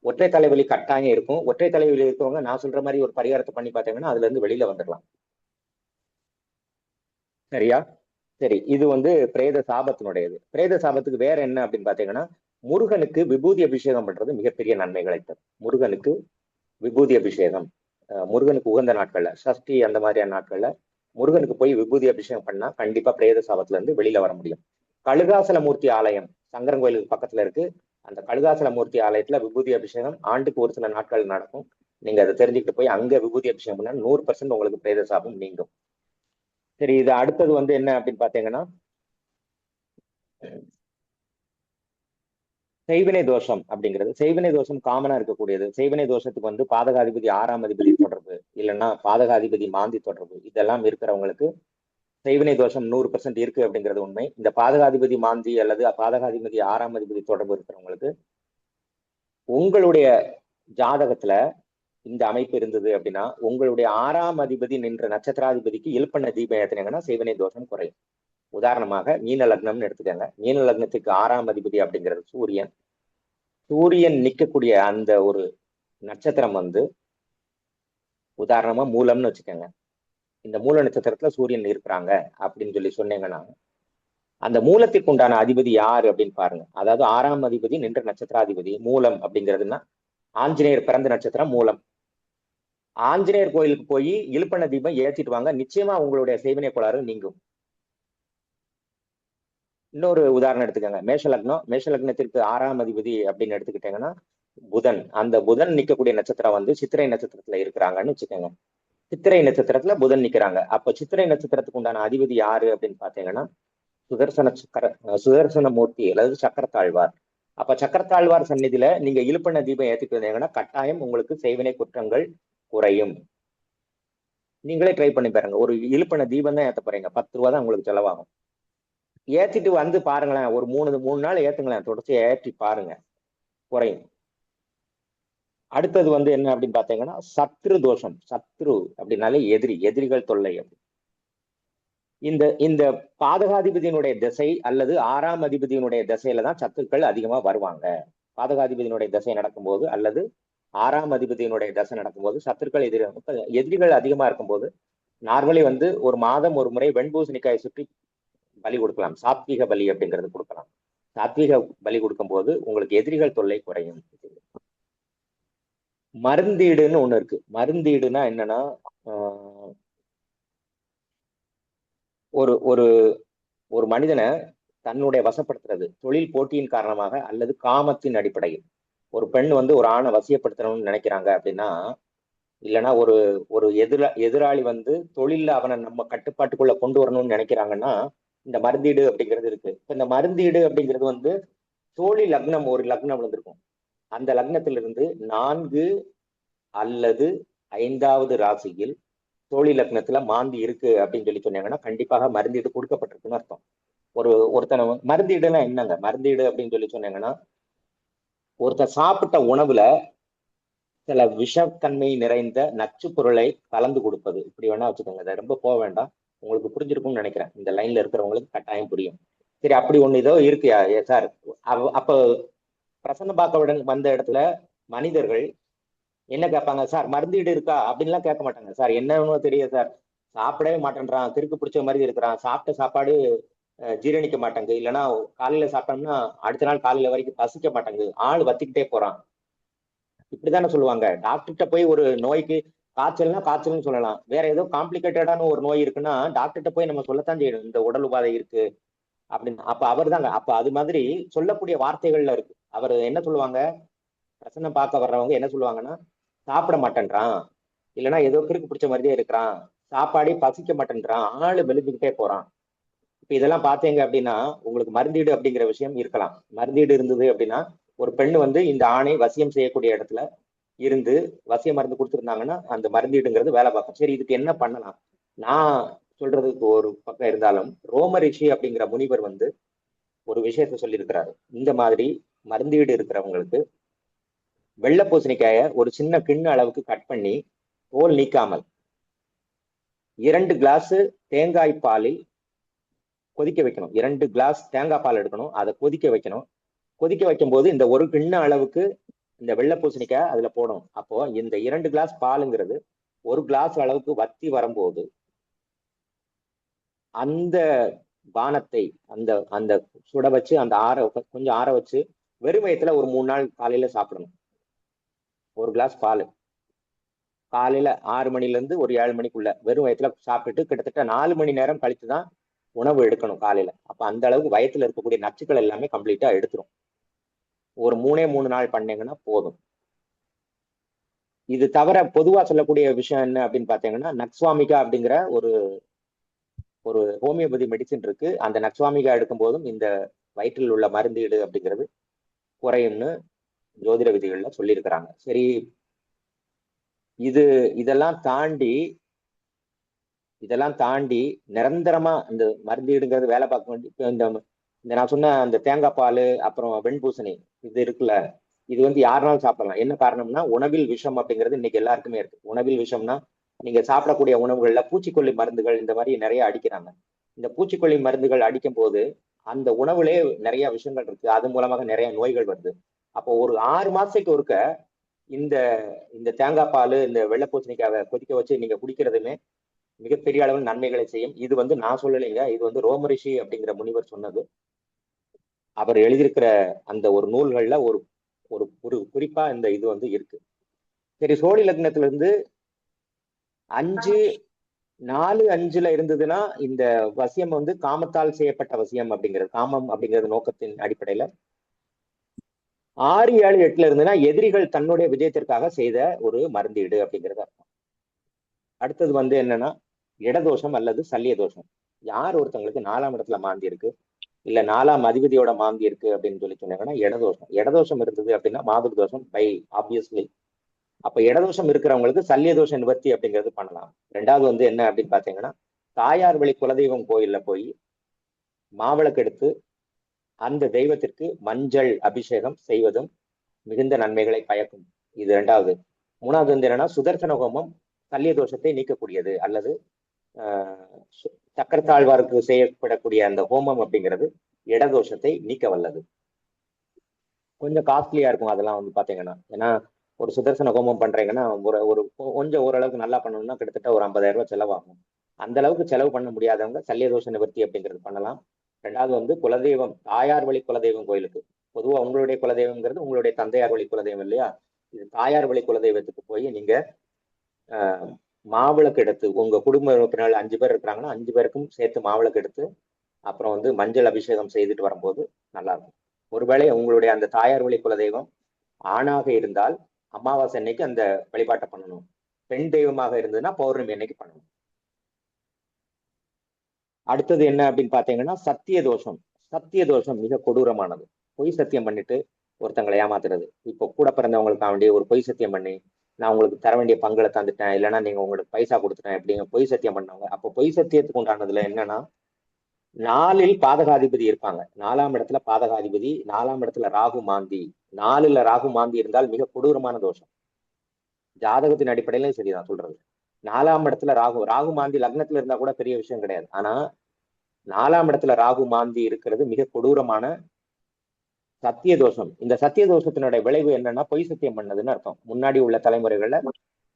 ஒற்றை தலைவலி கட்டாயம் இருக்கும். ஒற்றை தலைவலி இருக்கவங்க நான் சொல்ற மாதிரி ஒரு பரிகாரத்தை பண்ணி பார்த்தீங்கன்னா அதுல இருந்து வெளியில வந்துடலாம். சரியா? சரி, இது வந்து பிரேத சாபத்தினுடையது. பிரேத சாபத்துக்கு வேற என்ன அப்படின்னு பாத்தீங்கன்னா, முருகனுக்கு விபூதி அபிஷேகம் பண்றது மிகப்பெரிய நன்மைகளை தரும். முருகனுக்கு விபூதி அபிஷேகம், முருகனுக்கு உகந்த நாட்கள்ல, சஷ்டி அந்த மாதிரியான நாட்கள்ல முருகனுக்கு போய் விபூதி அபிஷேகம் பண்ணா கண்டிப்பா பிரேத சாபத்துல இருந்து வெளியில வர முடியும். கழுகாசலமூர்த்தி ஆலயம் சங்கரன் கோயிலுக்கு பக்கத்துல இருக்கு. அந்த கழுகாசலமூர்த்தி ஆலயத்துல விபூதி அபிஷேகம் ஆண்டுக்கு ஒரு சில நாட்கள் நடக்கும். நீங்க அதை தெரிஞ்சுக்கிட்டு போய் அங்க விபூதி அபிஷேகம் பண்ணா 100% உங்களுக்கு பிரேத சாபம் நீங்கும். சரி, இது அடுத்தது வந்து என்ன அப்படின்னு பாத்தீங்கன்னா, செய்வினை தோஷம் அப்படிங்கிறது. செய்வினை தோஷம் காமனா இருக்கக்கூடியது. செய்வினை தோஷத்துக்கு வந்து பாதகாதிபதி 6ஆம் அதிபதி தொடர்பு, இல்லைன்னா பாதகாதிபதி மாந்தி தொடர்பு, இதெல்லாம் இருக்கிறவங்களுக்கு செய்வினை தோஷம் 100% இருக்கு அப்படிங்கிறது உண்மை. இந்த பாதகாதிபதி மாந்தி அல்லது பாதகாதிபதி 6ஆம் அதிபதி தொடர்பு இருக்கிறவங்களுக்கு உங்களுடைய ஜாதகத்துல இந்த அமைப்பு இருந்தது அப்படின்னா, உங்களுடைய 6ஆம் அதிபதி நின்ற நட்சத்திராதிபதிக்கு இழுப்பண்ண தீபம் ஏத்தினீங்கன்னா செய்வினை தோஷம் குறையும். உதாரணமாக மீன லக்னம்னு எடுத்துக்கோங்க. மீன லக்னத்துக்கு 6ஆம் அதிபதி அப்படிங்கிறது சூரியன். சூரியன் நிற்கக்கூடிய அந்த ஒரு நட்சத்திரம் வந்து உதாரணமா மூலம்னு வச்சுக்கோங்க. இந்த மூல நட்சத்திரத்துல சூரியன் இருக்கிறாங்க அப்படின்னு சொன்னீங்கன்னா, அந்த மூலத்திற்கு உண்டான அதிபதி யாரு அப்படின்னு பாருங்க. அதாவது 6ஆம் அதிபதி நின்ற நட்சத்திராதிபதி மூலம் அப்படிங்கிறதுனா ஆஞ்சநேயர் பிறந்த நட்சத்திரம் மூலம். ஆஞ்சநேயர் கோயிலுக்கு போய் இழுப்பண்ண தீபம் ஏற்றிட்டு வாங்க, நிச்சயமா உங்களுடைய செய்வினை கோளாறு நீங்கும். இன்னொரு உதாரணம் எடுத்துக்கோங்க. மேஷ லக்னத்திற்கு 6ஆம் அதிபதி அப்படின்னு எடுத்துக்கிட்டீங்கன்னா புதன். அந்த புதன் நிற்கக்கூடிய நட்சத்திரம் வந்து சித்திரை நட்சத்திரத்துல இருக்கிறாங்கன்னு வச்சுக்கோங்க. சித்திரை நட்சத்திரத்துல புதன் நிக்கிறாங்க. அப்ப சித்திரை நட்சத்திரத்துக்கு உண்டான அதிபதி யாரு அப்படின்னு பாத்தீங்கன்னா சுதர்சன மூர்த்தி அல்லது சக்கரத்தாழ்வார். அப்ப சக்கரத்தாழ்வார் சந்நிதியில நீங்க இழுப்பண்ண தீபம் ஏத்திட்டு வந்தீங்கன்னா கட்டாயம் உங்களுக்கு செய்வினை குற்றங்கள் குறையும். நீங்களே ட்ரை பண்ணி பாருங்க. ஒரு இழுப்பண்ண தீபம் தான் ஏத்த போறீங்க, 10 ரூபா தான் உங்களுக்கு செலவாகும். ஏத்திட்டு வந்து பாருங்களேன், ஒரு 3 நாள் ஏத்துங்களேன், தொடர்ச்சி ஏற்றி பாருங்க, குறையும். அடுத்தது வந்து என்ன அப்படின்னு பாத்தீங்கன்னா சத்ரு தோஷம். சத்ரு அப்படின்னாலே எதிரிகள் தொல்லை. இந்த பாதகாதிபதியினுடைய திசை அல்லது 6ஆம் அதிபதியினுடைய திசையில தான் சத்துக்கள் அதிகமா வருவாங்க. பாதகாதிபதியினுடைய திசை நடக்கும்போது அல்லது 6ஆம் அதிபதியினுடைய தசை நடக்கும்போது சத்துருக்கள் எதிரிகள் அதிகமா இருக்கும்போது நார்மலி வந்து ஒரு மாதம் ஒரு முறை வெண்பூசணிக்காய் சுற்றி பலி கொடுக்கலாம். சாத்வீக பலி அப்படிங்கிறது கொடுக்கலாம். சாத்வீக பலி கொடுக்கும்போது உங்களுக்கு எதிரிகள் தொல்லை குறையும். மருந்தீடுன்னு ஒண்ணு இருக்கு. மருந்தீடுனா என்னன்னா, ஒரு ஒரு ஒரு மனிதனை தன்னுடைய வசப்படுத்துறது தொழில் போட்டியின் காரணமாக அல்லது காமத்தின் அடிப்படையில். ஒரு பெண் வந்து ஒரு ஆணை வசியப்படுத்தணும்னு நினைக்கிறாங்க அப்படின்னா, இல்லைன்னா ஒரு எதிராளி வந்து தொழில்ல அவனை நம்ம கட்டுப்பாட்டுக்குள்ள கொண்டு வரணும்னு நினைக்கிறாங்கன்னா இந்த மருந்தீடு அப்படிங்கிறது இருக்கு. இப்ப இந்த மருந்தீடு அப்படிங்கிறது வந்து தோழி லக்னம், ஒரு லக்னம் விழுந்திருக்கும். அந்த லக்னத்திலிருந்து 4 அல்லது 5வது ராசியில் தோழி லக்னத்துல மாந்தி இருக்கு அப்படின்னு சொன்னாங்கன்னா கண்டிப்பாக மருந்தீடு கொடுக்கப்பட்டிருக்குன்னு அர்த்தம். ஒருத்தனை மருந்தீடுனா என்னங்க? மருந்தீடு அப்படின்னு சொன்னாங்கன்னா ஒருத்தன் சாப்பிட்ட உணவுல சில விஷத்தன்மை நிறைந்த நச்சு பொருளை கலந்து கொடுப்பது, இப்படி வேணா வச்சுக்கோங்க. அதை ரொம்ப போக வேண்டாம், உங்களுக்கு புரிஞ்சிருக்கும்னு நினைக்கிறேன். இந்த லைன்ல இருக்கிறவங்களுக்கு கட்டாயம் புரியும். சரி, அப்படி ஒண்ணு ஏதோ இருக்குயா சார். அப்ப பிரசன்ன பாக்கவுடன் வந்த இடத்துல மனிதர்கள் என்ன கேட்பாங்க, சார் மருந்தீடு இருக்கா அப்படின்லாம் கேட்க மாட்டாங்க. சார் என்னன்னு தெரியாது சார், சாப்பிடவே மாட்டேன்றான், கிறுக்கு பிடிச்ச மாதிரி இருக்கிறான், சாப்பிட்ட சாப்பாடு ஜீரணிக்க மாட்டேங்குது, இல்லைன்னா காலையில சாப்பிட்டோம்னா அடுத்த நாள் காலையில வரைக்கும் பசிக்க மாட்டேங்குது, ஆள் வத்திக்கிட்டே போறான், இப்படித்தானே சொல்லுவாங்க. டாக்டர்கிட்ட போய் ஒரு நோய்க்கு காய்ச்சல்னா காய்ச்சல்னு சொல்லலாம், வேற ஏதோ காம்ப்ளிகேட்டடான ஒரு நோய் இருக்குன்னா டாக்டர்கிட்ட போய் நம்ம சொல்லத்தான் செய்யணும், இந்த உடல் உபாதை இருக்கு அப்படின்னு. அப்ப அவர் தாங்க, அப்ப அது மாதிரி சொல்லக்கூடிய வார்த்தைகள்ல இருக்கு. அவர் என்ன சொல்லுவாங்க, பிரசன்னம் பார்க்க வர்றவங்க என்ன சொல்லுவாங்கன்னா, சாப்பிட மாட்டேன்றான், இல்லைன்னா ஏதோ கிறுக்கு பிடிச்ச மாதிரியே இருக்கிறான், சாப்பாடே பசிக்க மாட்டேன்றான், ஆளு மெலிஞ்சுக்கிட்டே போறான். இப்ப இதெல்லாம் பார்த்தீங்க அப்படின்னா உங்களுக்கு மருந்தீடு அப்படிங்கிற விஷயம் இருக்கலாம். மருந்தீடு இருந்தது அப்படின்னா ஒரு பெண்ணு வந்து இந்த ஆணை வசியம் செய்யக்கூடிய இடத்துல இருந்து வசிய மருந்து கொடுத்துருந்தாங்கன்னா அந்த மருந்தீடுங்கிறது வேலை பார்க்கும். சரி, இதுக்கு என்ன பண்ணலாம்? நான் சொல்றதுக்கு ஒரு பக்கம் இருந்தாலும் ரோம ரிஷி அப்படிங்கிற முனிவர் வந்து ஒரு விஷயத்த சொல்லியிருக்கிறாரு. இந்த மாதிரி மருந்தீடு இருக்கிறவங்களுக்கு வெள்ளை பூசணிக்காய ஒரு சின்ன கிண்ண அளவுக்கு கட் பண்ணி தோல் நீக்காமல் 2 கிளாஸ் தேங்காய் பாலில் கொதிக்க வைக்கணும். 2 கிளாஸ் தேங்காய் பால் எடுக்கணும், அதை கொதிக்க வைக்கணும். கொதிக்க வைக்கும் போது இந்த ஒரு கிண்ண அளவுக்கு இந்த வெள்ளை பூசணிக்காய் அதுல போடணும். அப்போ இந்த 2 கிளாஸ் பாலுங்கிறது 1 கிளாஸ் அளவுக்கு வத்தி வரும்போது அந்த பானத்தை அந்த அந்த சுட வச்சு அந்த கொஞ்சம் ஆற வச்சு வெறும் வயிற்றுல ஒரு 3 நாள் காலையில சாப்பிடணும். 1 கிளாஸ் பால் காலையில 6 மணில இருந்து ஒரு 7 மணிக்குள்ள வெறும் வயிற்றுல சாப்பிட்டுட்டு கிட்டத்தட்ட 4 மணி நேரம் கழித்து தான் உணவு எடுக்கணும் காலையில. அப்ப அந்த அளவுக்கு வயிற்றுல இருக்கக்கூடிய நச்சுக்கள் எல்லாமே கம்ப்ளீட்டா எடுத்துரும். ஒரு 3 நாள் பண்ணீங்கன்னா போதும். இது தவிர பொதுவா சொல்லக்கூடிய விஷயம் என்ன அப்படின்னு பாத்தீங்கன்னா, நக்ஸ்வாமிகா அப்படிங்கிற ஒரு ஹோமியோபதி மெடிசின் இருக்கு. அந்த நக்ஸ்வாமிகா எடுக்கும் போதும் இந்த வயிற்றில் உள்ள மருந்தீடு அப்படிங்கிறது குறையும்னு ஜோதிட விதிகள்ல சொல்லியிருக்கிறாங்க. சரி, இதெல்லாம் தாண்டி நிரந்தரமா இந்த மருந்தீடுங்கிறது வேலை பார்க்க வேண்டிய இந்த நான் சொன்ன அந்த தேங்காய் பால் அப்புறம் வெண்பூசணி இது இருக்குல்ல, இது வந்து யாருனாலும் சாப்பிடலாம். என்ன காரணம்னா உணவில் விஷம் அப்படிங்கிறது இன்னைக்கு எல்லாருக்குமே இருக்கு. உணவில் விஷம்னா நீங்க சாப்பிடக்கூடிய உணவுகள்ல பூச்சிக்கொல்லி மருந்துகள் இந்த மாதிரி நிறைய அடிக்கிறாங்க. இந்த பூச்சிக்கொல்லி மருந்துகள் அடிக்கும் போது அந்த உணவுலே நிறைய விஷயங்கள் இருக்கு, அது மூலமாக நிறைய நோய்கள் வருது. அப்போ ஒரு 6 மாசத்துக்கு ஒருக்க இந்த இந்த தேங்காய் பால் இந்த வெள்ளை பூசணிக்காவை கொதிக்க வச்சு நீங்க குடிக்கிறதுமே மிகப்பெரிய அளவில் நன்மைகளை செய்யும். இது வந்து நான் சொல்லலைங்க, இது வந்து ரோமரிஷி அப்படிங்கிற முனிவர் சொன்னது. அவர் எழுதியிருக்கிற அந்த ஒரு நூல்கள்ல ஒரு ஒரு குறிப்பா இந்த இது வந்து இருக்கு. சரி, சோழி லக்னத்துல இருந்து 4-5 இருந்ததுன்னா இந்த வசியம் வந்து காமத்தால் செய்யப்பட்ட வசியம் அப்படிங்கிறது, காமம் அப்படிங்கிறது நோக்கத்தின் அடிப்படையில. 6-7-8 இருந்ததுன்னா எதிரிகள் தன்னுடைய விஜயத்திற்காக செய்த ஒரு மருந்தீடு அப்படிங்கிறது அர்த்தம். அடுத்தது வந்து என்னன்னா இடதோஷம் அல்லது சல்லிய தோஷம். யார் ஒருத்தவங்களுக்கு 4ஆம் இடத்துல மாந்தி இருக்கு, இல்ல 4ஆம் அதிபதியோட மாந்தி இருக்கு அப்படின்னு சொன்னாங்கன்னா இடதோஷம் இருந்தது அப்படின்னா மாதுர் தோஷம் பை ஆப்வியஸ்லி. அப்ப இடதோஷம் இருக்கிறவங்களுக்கு சல்லிய தோஷ நிவர்த்தி அப்படிங்கிறது பண்ணலாம். 2வது வந்து என்ன அப்படின்னு பாத்தீங்கன்னா, தாயார் வழி குலதெய்வம் கோயில்ல போய் மாவிளக்கு எடுத்து அந்த தெய்வத்திற்கு மஞ்சள் அபிஷேகம் செய்வதும் மிகுந்த நன்மைகளை பயக்கும். இது 2வது. 3வது வந்து என்னன்னா சுதர்சன ஹோமம் சல்லிய தோஷத்தை நீக்கக்கூடியது, அல்லது சக்கரத்தாழ்வாருக்கு செய்யப்படக்கூடிய அந்த ஹோமம் அப்படிங்கிறது இடதோஷத்தை நீக்க வல்லது. கொஞ்சம் காஸ்ட்லியா இருக்கும் அதெல்லாம் வந்து பாத்தீங்கன்னா. ஏன்னா ஒரு சுதர்சன ஹோமம் பண்றீங்கன்னா கொஞ்சம் ஓரளவுக்கு நல்லா பண்ணணும்னா கிட்டத்தட்ட ஒரு 50,000 ரூபாய் செலவாகும். அந்த அளவுக்கு செலவு பண்ண முடியாதவங்க சல்லிய தோஷ நிவர்த்தி அப்படிங்கிறது பண்ணலாம். 2வது வந்து குலதெய்வம் தாயார் வழி குலதெய்வம் கோயிலுக்கு, பொதுவா உங்களுடைய குலதெய்வம்ங்கிறது உங்களுடைய தந்தையார் வழி குலதெய்வம் இல்லையா, இது தாயார் வழி குலதெய்வத்துக்கு போய் நீங்க மாவிளக்கு எடுத்து, உங்க குடும்ப உறுப்பினர்கள் 5 பேர் இருக்கிறாங்கன்னா 5 பேருக்கும் சேர்த்து மாவிளக்கு எடுத்து அப்புறம் வந்து மஞ்சள் அபிஷேகம் செய்துட்டு வரும்போது நல்லா இருக்கும். ஒருவேளை உங்களுடைய அந்த தாயார் வழி குலதெய்வம் ஆணாக இருந்தால் அமாவாசை அன்னைக்கு அந்த வழிபாட்டை பண்ணணும். பெண் தெய்வமாக இருந்ததுன்னா பௌர்ணமி அன்னைக்கு பண்ணணும். அடுத்தது என்ன அப்படின்னு பாத்தீங்கன்னா சத்திய தோஷம் மிக கொடூரமானது. பொய் சத்தியம் பண்ணிட்டு ஒருத்தங்களை ஏமாத்துறது. இப்போ கூட பிறந்தவங்களுக்காக வேண்டிய ஒரு பொய் சத்தியம் பண்ணி நான் உங்களுக்கு தர வேண்டிய பங்களை தந்துட்டேன், இல்லைன்னா நீங்க உங்களுக்கு பைசா கொடுத்துட்டேன் அப்படிங்க பொய் சத்தியம் பண்ணவங்க. அப்போ பொய் சத்தியத்துக்கு உண்டானதுல என்னன்னா 4இல் பாதகாதிபதி இருப்பாங்க. 4ஆம் இடத்துல பாதகாதிபதி, 4ஆம் இடத்துல ராகு மாந்தி. 4ல் ராகு மாந்தி இருந்தால் மிக கொடூரமான தோஷம். ஜாதகத்தின் அடிப்படையிலும் சரி நான் சொல்றது. 4ஆம் இடத்துல ராகு மாந்தி லக்னத்துல இருந்தா கூட பெரிய விஷயம் கிடையாது. ஆனா 4ஆம் இடத்துல ராகு மாந்தி இருக்கிறது மிக கொடூரமான சத்திய தோஷம். இந்த சத்திய தோஷத்தினுடைய விளைவு என்னன்னா பொய் சத்தியம் பண்ணதுன்னு அர்த்தம் முன்னாடி உள்ள தலைமுறைகள்ல.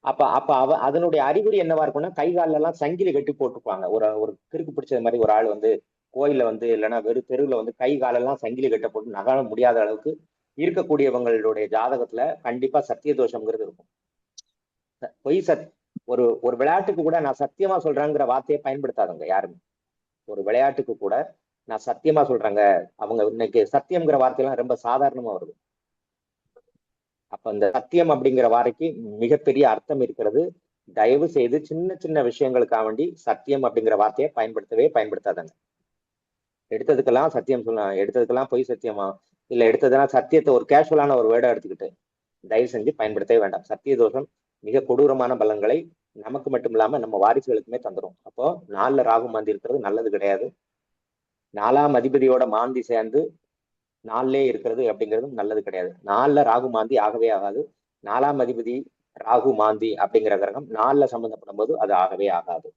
அப்ப அப்ப அதனுடைய அறிகுறி என்னவா இருக்கும்னா கை கால எல்லாம் சங்கிலி கட்டி போட்டுப்பாங்க. ஒரு கிறுக்கு பிடிச்சது மாதிரி ஒரு ஆள் வந்து கோயில்ல வந்து இல்லைன்னா வெறும் தெருவுல வந்து கை காலெல்லாம் சங்கிலி கட்ட போட்டு நகர முடியாத அளவுக்கு இருக்கக்கூடியவங்களுடைய ஜாதகத்துல கண்டிப்பா சத்திய தோஷம்ங்கிறது இருக்கும். பொய் ஒரு ஒரு விளையாட்டுக்கு கூட நான் சத்தியமா சொல்றேங்கிற வார்த்தையை பயன்படுத்தாதுங்க யாருமே. ஒரு விளையாட்டுக்கு கூட நான் சத்தியமா சொல்றேங்க, அவங்க இன்னைக்கு சத்தியம்ங்கிற வார்த்தையெல்லாம் ரொம்ப சாதாரணமா வருது. அப்ப இந்த சத்தியம் அப்படிங்கிற வார்த்தைக்கு மிகப்பெரிய அர்த்தம் இருக்கிறது. தயவு செய்து சின்ன சின்ன விஷயங்களுக்காக வேண்டி சத்தியம் அப்படிங்கிற வார்த்தையை பயன்படுத்தாதாங்க. எடுத்ததுக்கெல்லாம் சத்தியம் சொல்லலாம், எடுத்ததுக்கெல்லாம் பொய் சத்தியமா, இல்ல எடுத்ததெல்லாம் சத்தியத்தை ஒரு கேஷுவலான ஒரு வேர்டை எடுத்துக்கிட்டு தயவு செஞ்சு பயன்படுத்தவே வேண்டாம். சத்திய தோஷம் மிக கொடூரமான பலன்களை நமக்கு மட்டும் இல்லாம நம்ம வாரிசுகளுக்குமே தந்துடும். அப்போ 4ல ராகு மாந்தி இருக்கிறது நல்லது கிடையாது. 4ஆம் அதிபதியோட மாந்தி சேர்ந்து 4லே இருக்கிறது அப்படிங்கிறதும் நல்லது கிடையாது. 4ல ராகு மாந்தி ஆகவே ஆகாது. 4ஆம் அதிபதி ராகு மாந்தி அப்படிங்கிற கிரகம் 4ல சம்பந்தப்படும் போது அது ஆகவே ஆகாது.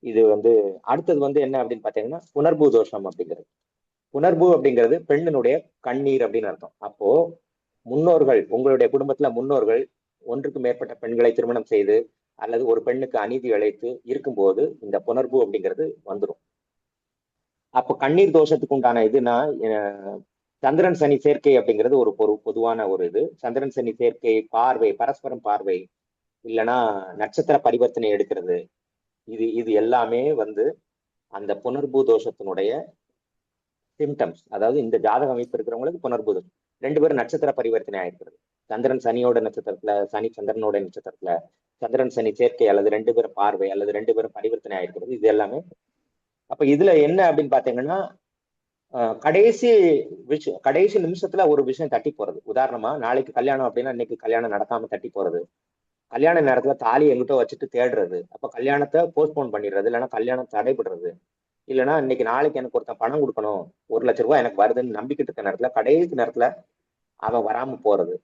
இது வந்து அடுத்தது வந்து என்ன அப்படின்னு பாத்தீங்கன்னா புனர்பூ தோஷம் அப்படிங்கிறது. புனர்பூ அப்படிங்கிறது பெண்ணினுடைய கண்ணீர் அப்படின்னு அர்த்தம். அப்போ முன்னோர்கள், உங்களுடைய குடும்பத்துல முன்னோர்கள் ஒன்றுக்கு மேற்பட்ட பெண்களை திருமணம் செய்து அல்லது ஒரு பெண்ணுக்கு அநீதி இழைத்து இருக்கும்போது இந்த புனர்பூ அப்படிங்கிறது வந்துடும். அப்போ கண்ணீர் தோஷத்துக்கு உண்டான இதுனா சந்திரன் சனி சேர்க்கை அப்படிங்கிறது ஒரு பொதுவான ஒரு இது. சந்திரன் சனி சேர்க்கை, பார்வை, பரஸ்பரம் பார்வை, இல்லைன்னா நட்சத்திர பரிவர்த்தனை எடுக்கிறது, இது எல்லாமே வந்து அந்த புனர்பூ தோஷத்தினுடைய சிம்டம்ஸ். அதாவது இந்த ஜாதக அமைப்பு இருக்கிறவங்களுக்கு புனர்பூ தோஷம். 2 பேரும் நட்சத்திர பரிவர்த்தனை ஆயிருக்கிறது. சந்திரன் சனியோட நட்சத்திரத்துல, சனி சந்திரனோட நட்சத்திரத்துல, சந்திரன் சனி சேர்க்கை அல்லது 2 பேரும் பார்வை அல்லது 2 பேரும் பரிவர்த்தனை ஆயிருக்கிறது. இது எல்லாமே அப்ப இதுல என்ன அப்படின்னு பாத்தீங்கன்னா கடைசி நிமிஷத்துல ஒரு விஷயம் தட்டி போறது. உதாரணமா நாளைக்கு கல்யாணம் அப்படின்னா இன்னைக்கு கல்யாணம் நடக்காம தட்டி போறது, கல்யாண நேரத்துல தாலி எங்கிட்ட வச்சுட்டு தேடுறது, அப்ப கல்யாணத்தை போஸ்ட்போன் பண்ணிடுறது, இல்லைன்னா கல்யாணம் தடைபடுறது, இல்லைன்னா இன்னைக்கு நாளைக்கு எனக்கு ஒருத்தன் பணம் கொடுக்கணும், 1 லட்ச ரூபாய் எனக்கு வருதுன்னு நம்பிக்கிட்டு இருக்க நேரத்துல கடைசி நேரத்துல அவன் வராம போறது,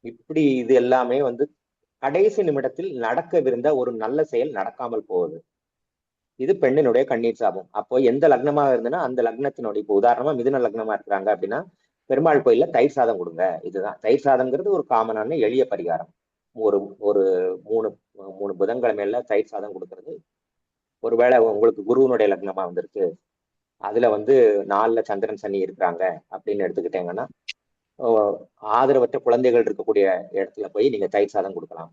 இப்படி இது எல்லாமே வந்து கடைசி நிமிடத்தில் நடக்கவிருந்த ஒரு நல்ல செயல் நடக்காமல் போகுது. இது பெண்ணினுடைய கண்ணீர் சாபம். அப்போ எந்த லக்னமாக இருந்ததுன்னா அந்த லக்னத்தினுடைய, இப்போ உதாரணமா மிதுன லக்னமா இருக்கிறாங்க அப்படின்னா பெருமாள் கோயில்ல தயிர் சாதம் கொடுங்க. இதுதான் தயிர் சாதம்ங்கிறது ஒரு காமனான எளிய பரிகாரம். ஒரு ஒரு 3 புதன்கிழமையில தயிர் சாதம் கொடுக்கறது. ஒருவேளை உங்களுக்கு குருவனுடைய லக்னமா வந்திருக்கு, அதுல வந்து 4ல சந்திரன் சனி இருக்கிறாங்க அப்படின்னு எடுத்துக்கிட்டீங்கன்னா ஆதரவற்ற குழந்தைகள் இருக்கக்கூடிய இடத்துல போய் நீங்க தயிர் சாதம் கொடுக்கலாம்.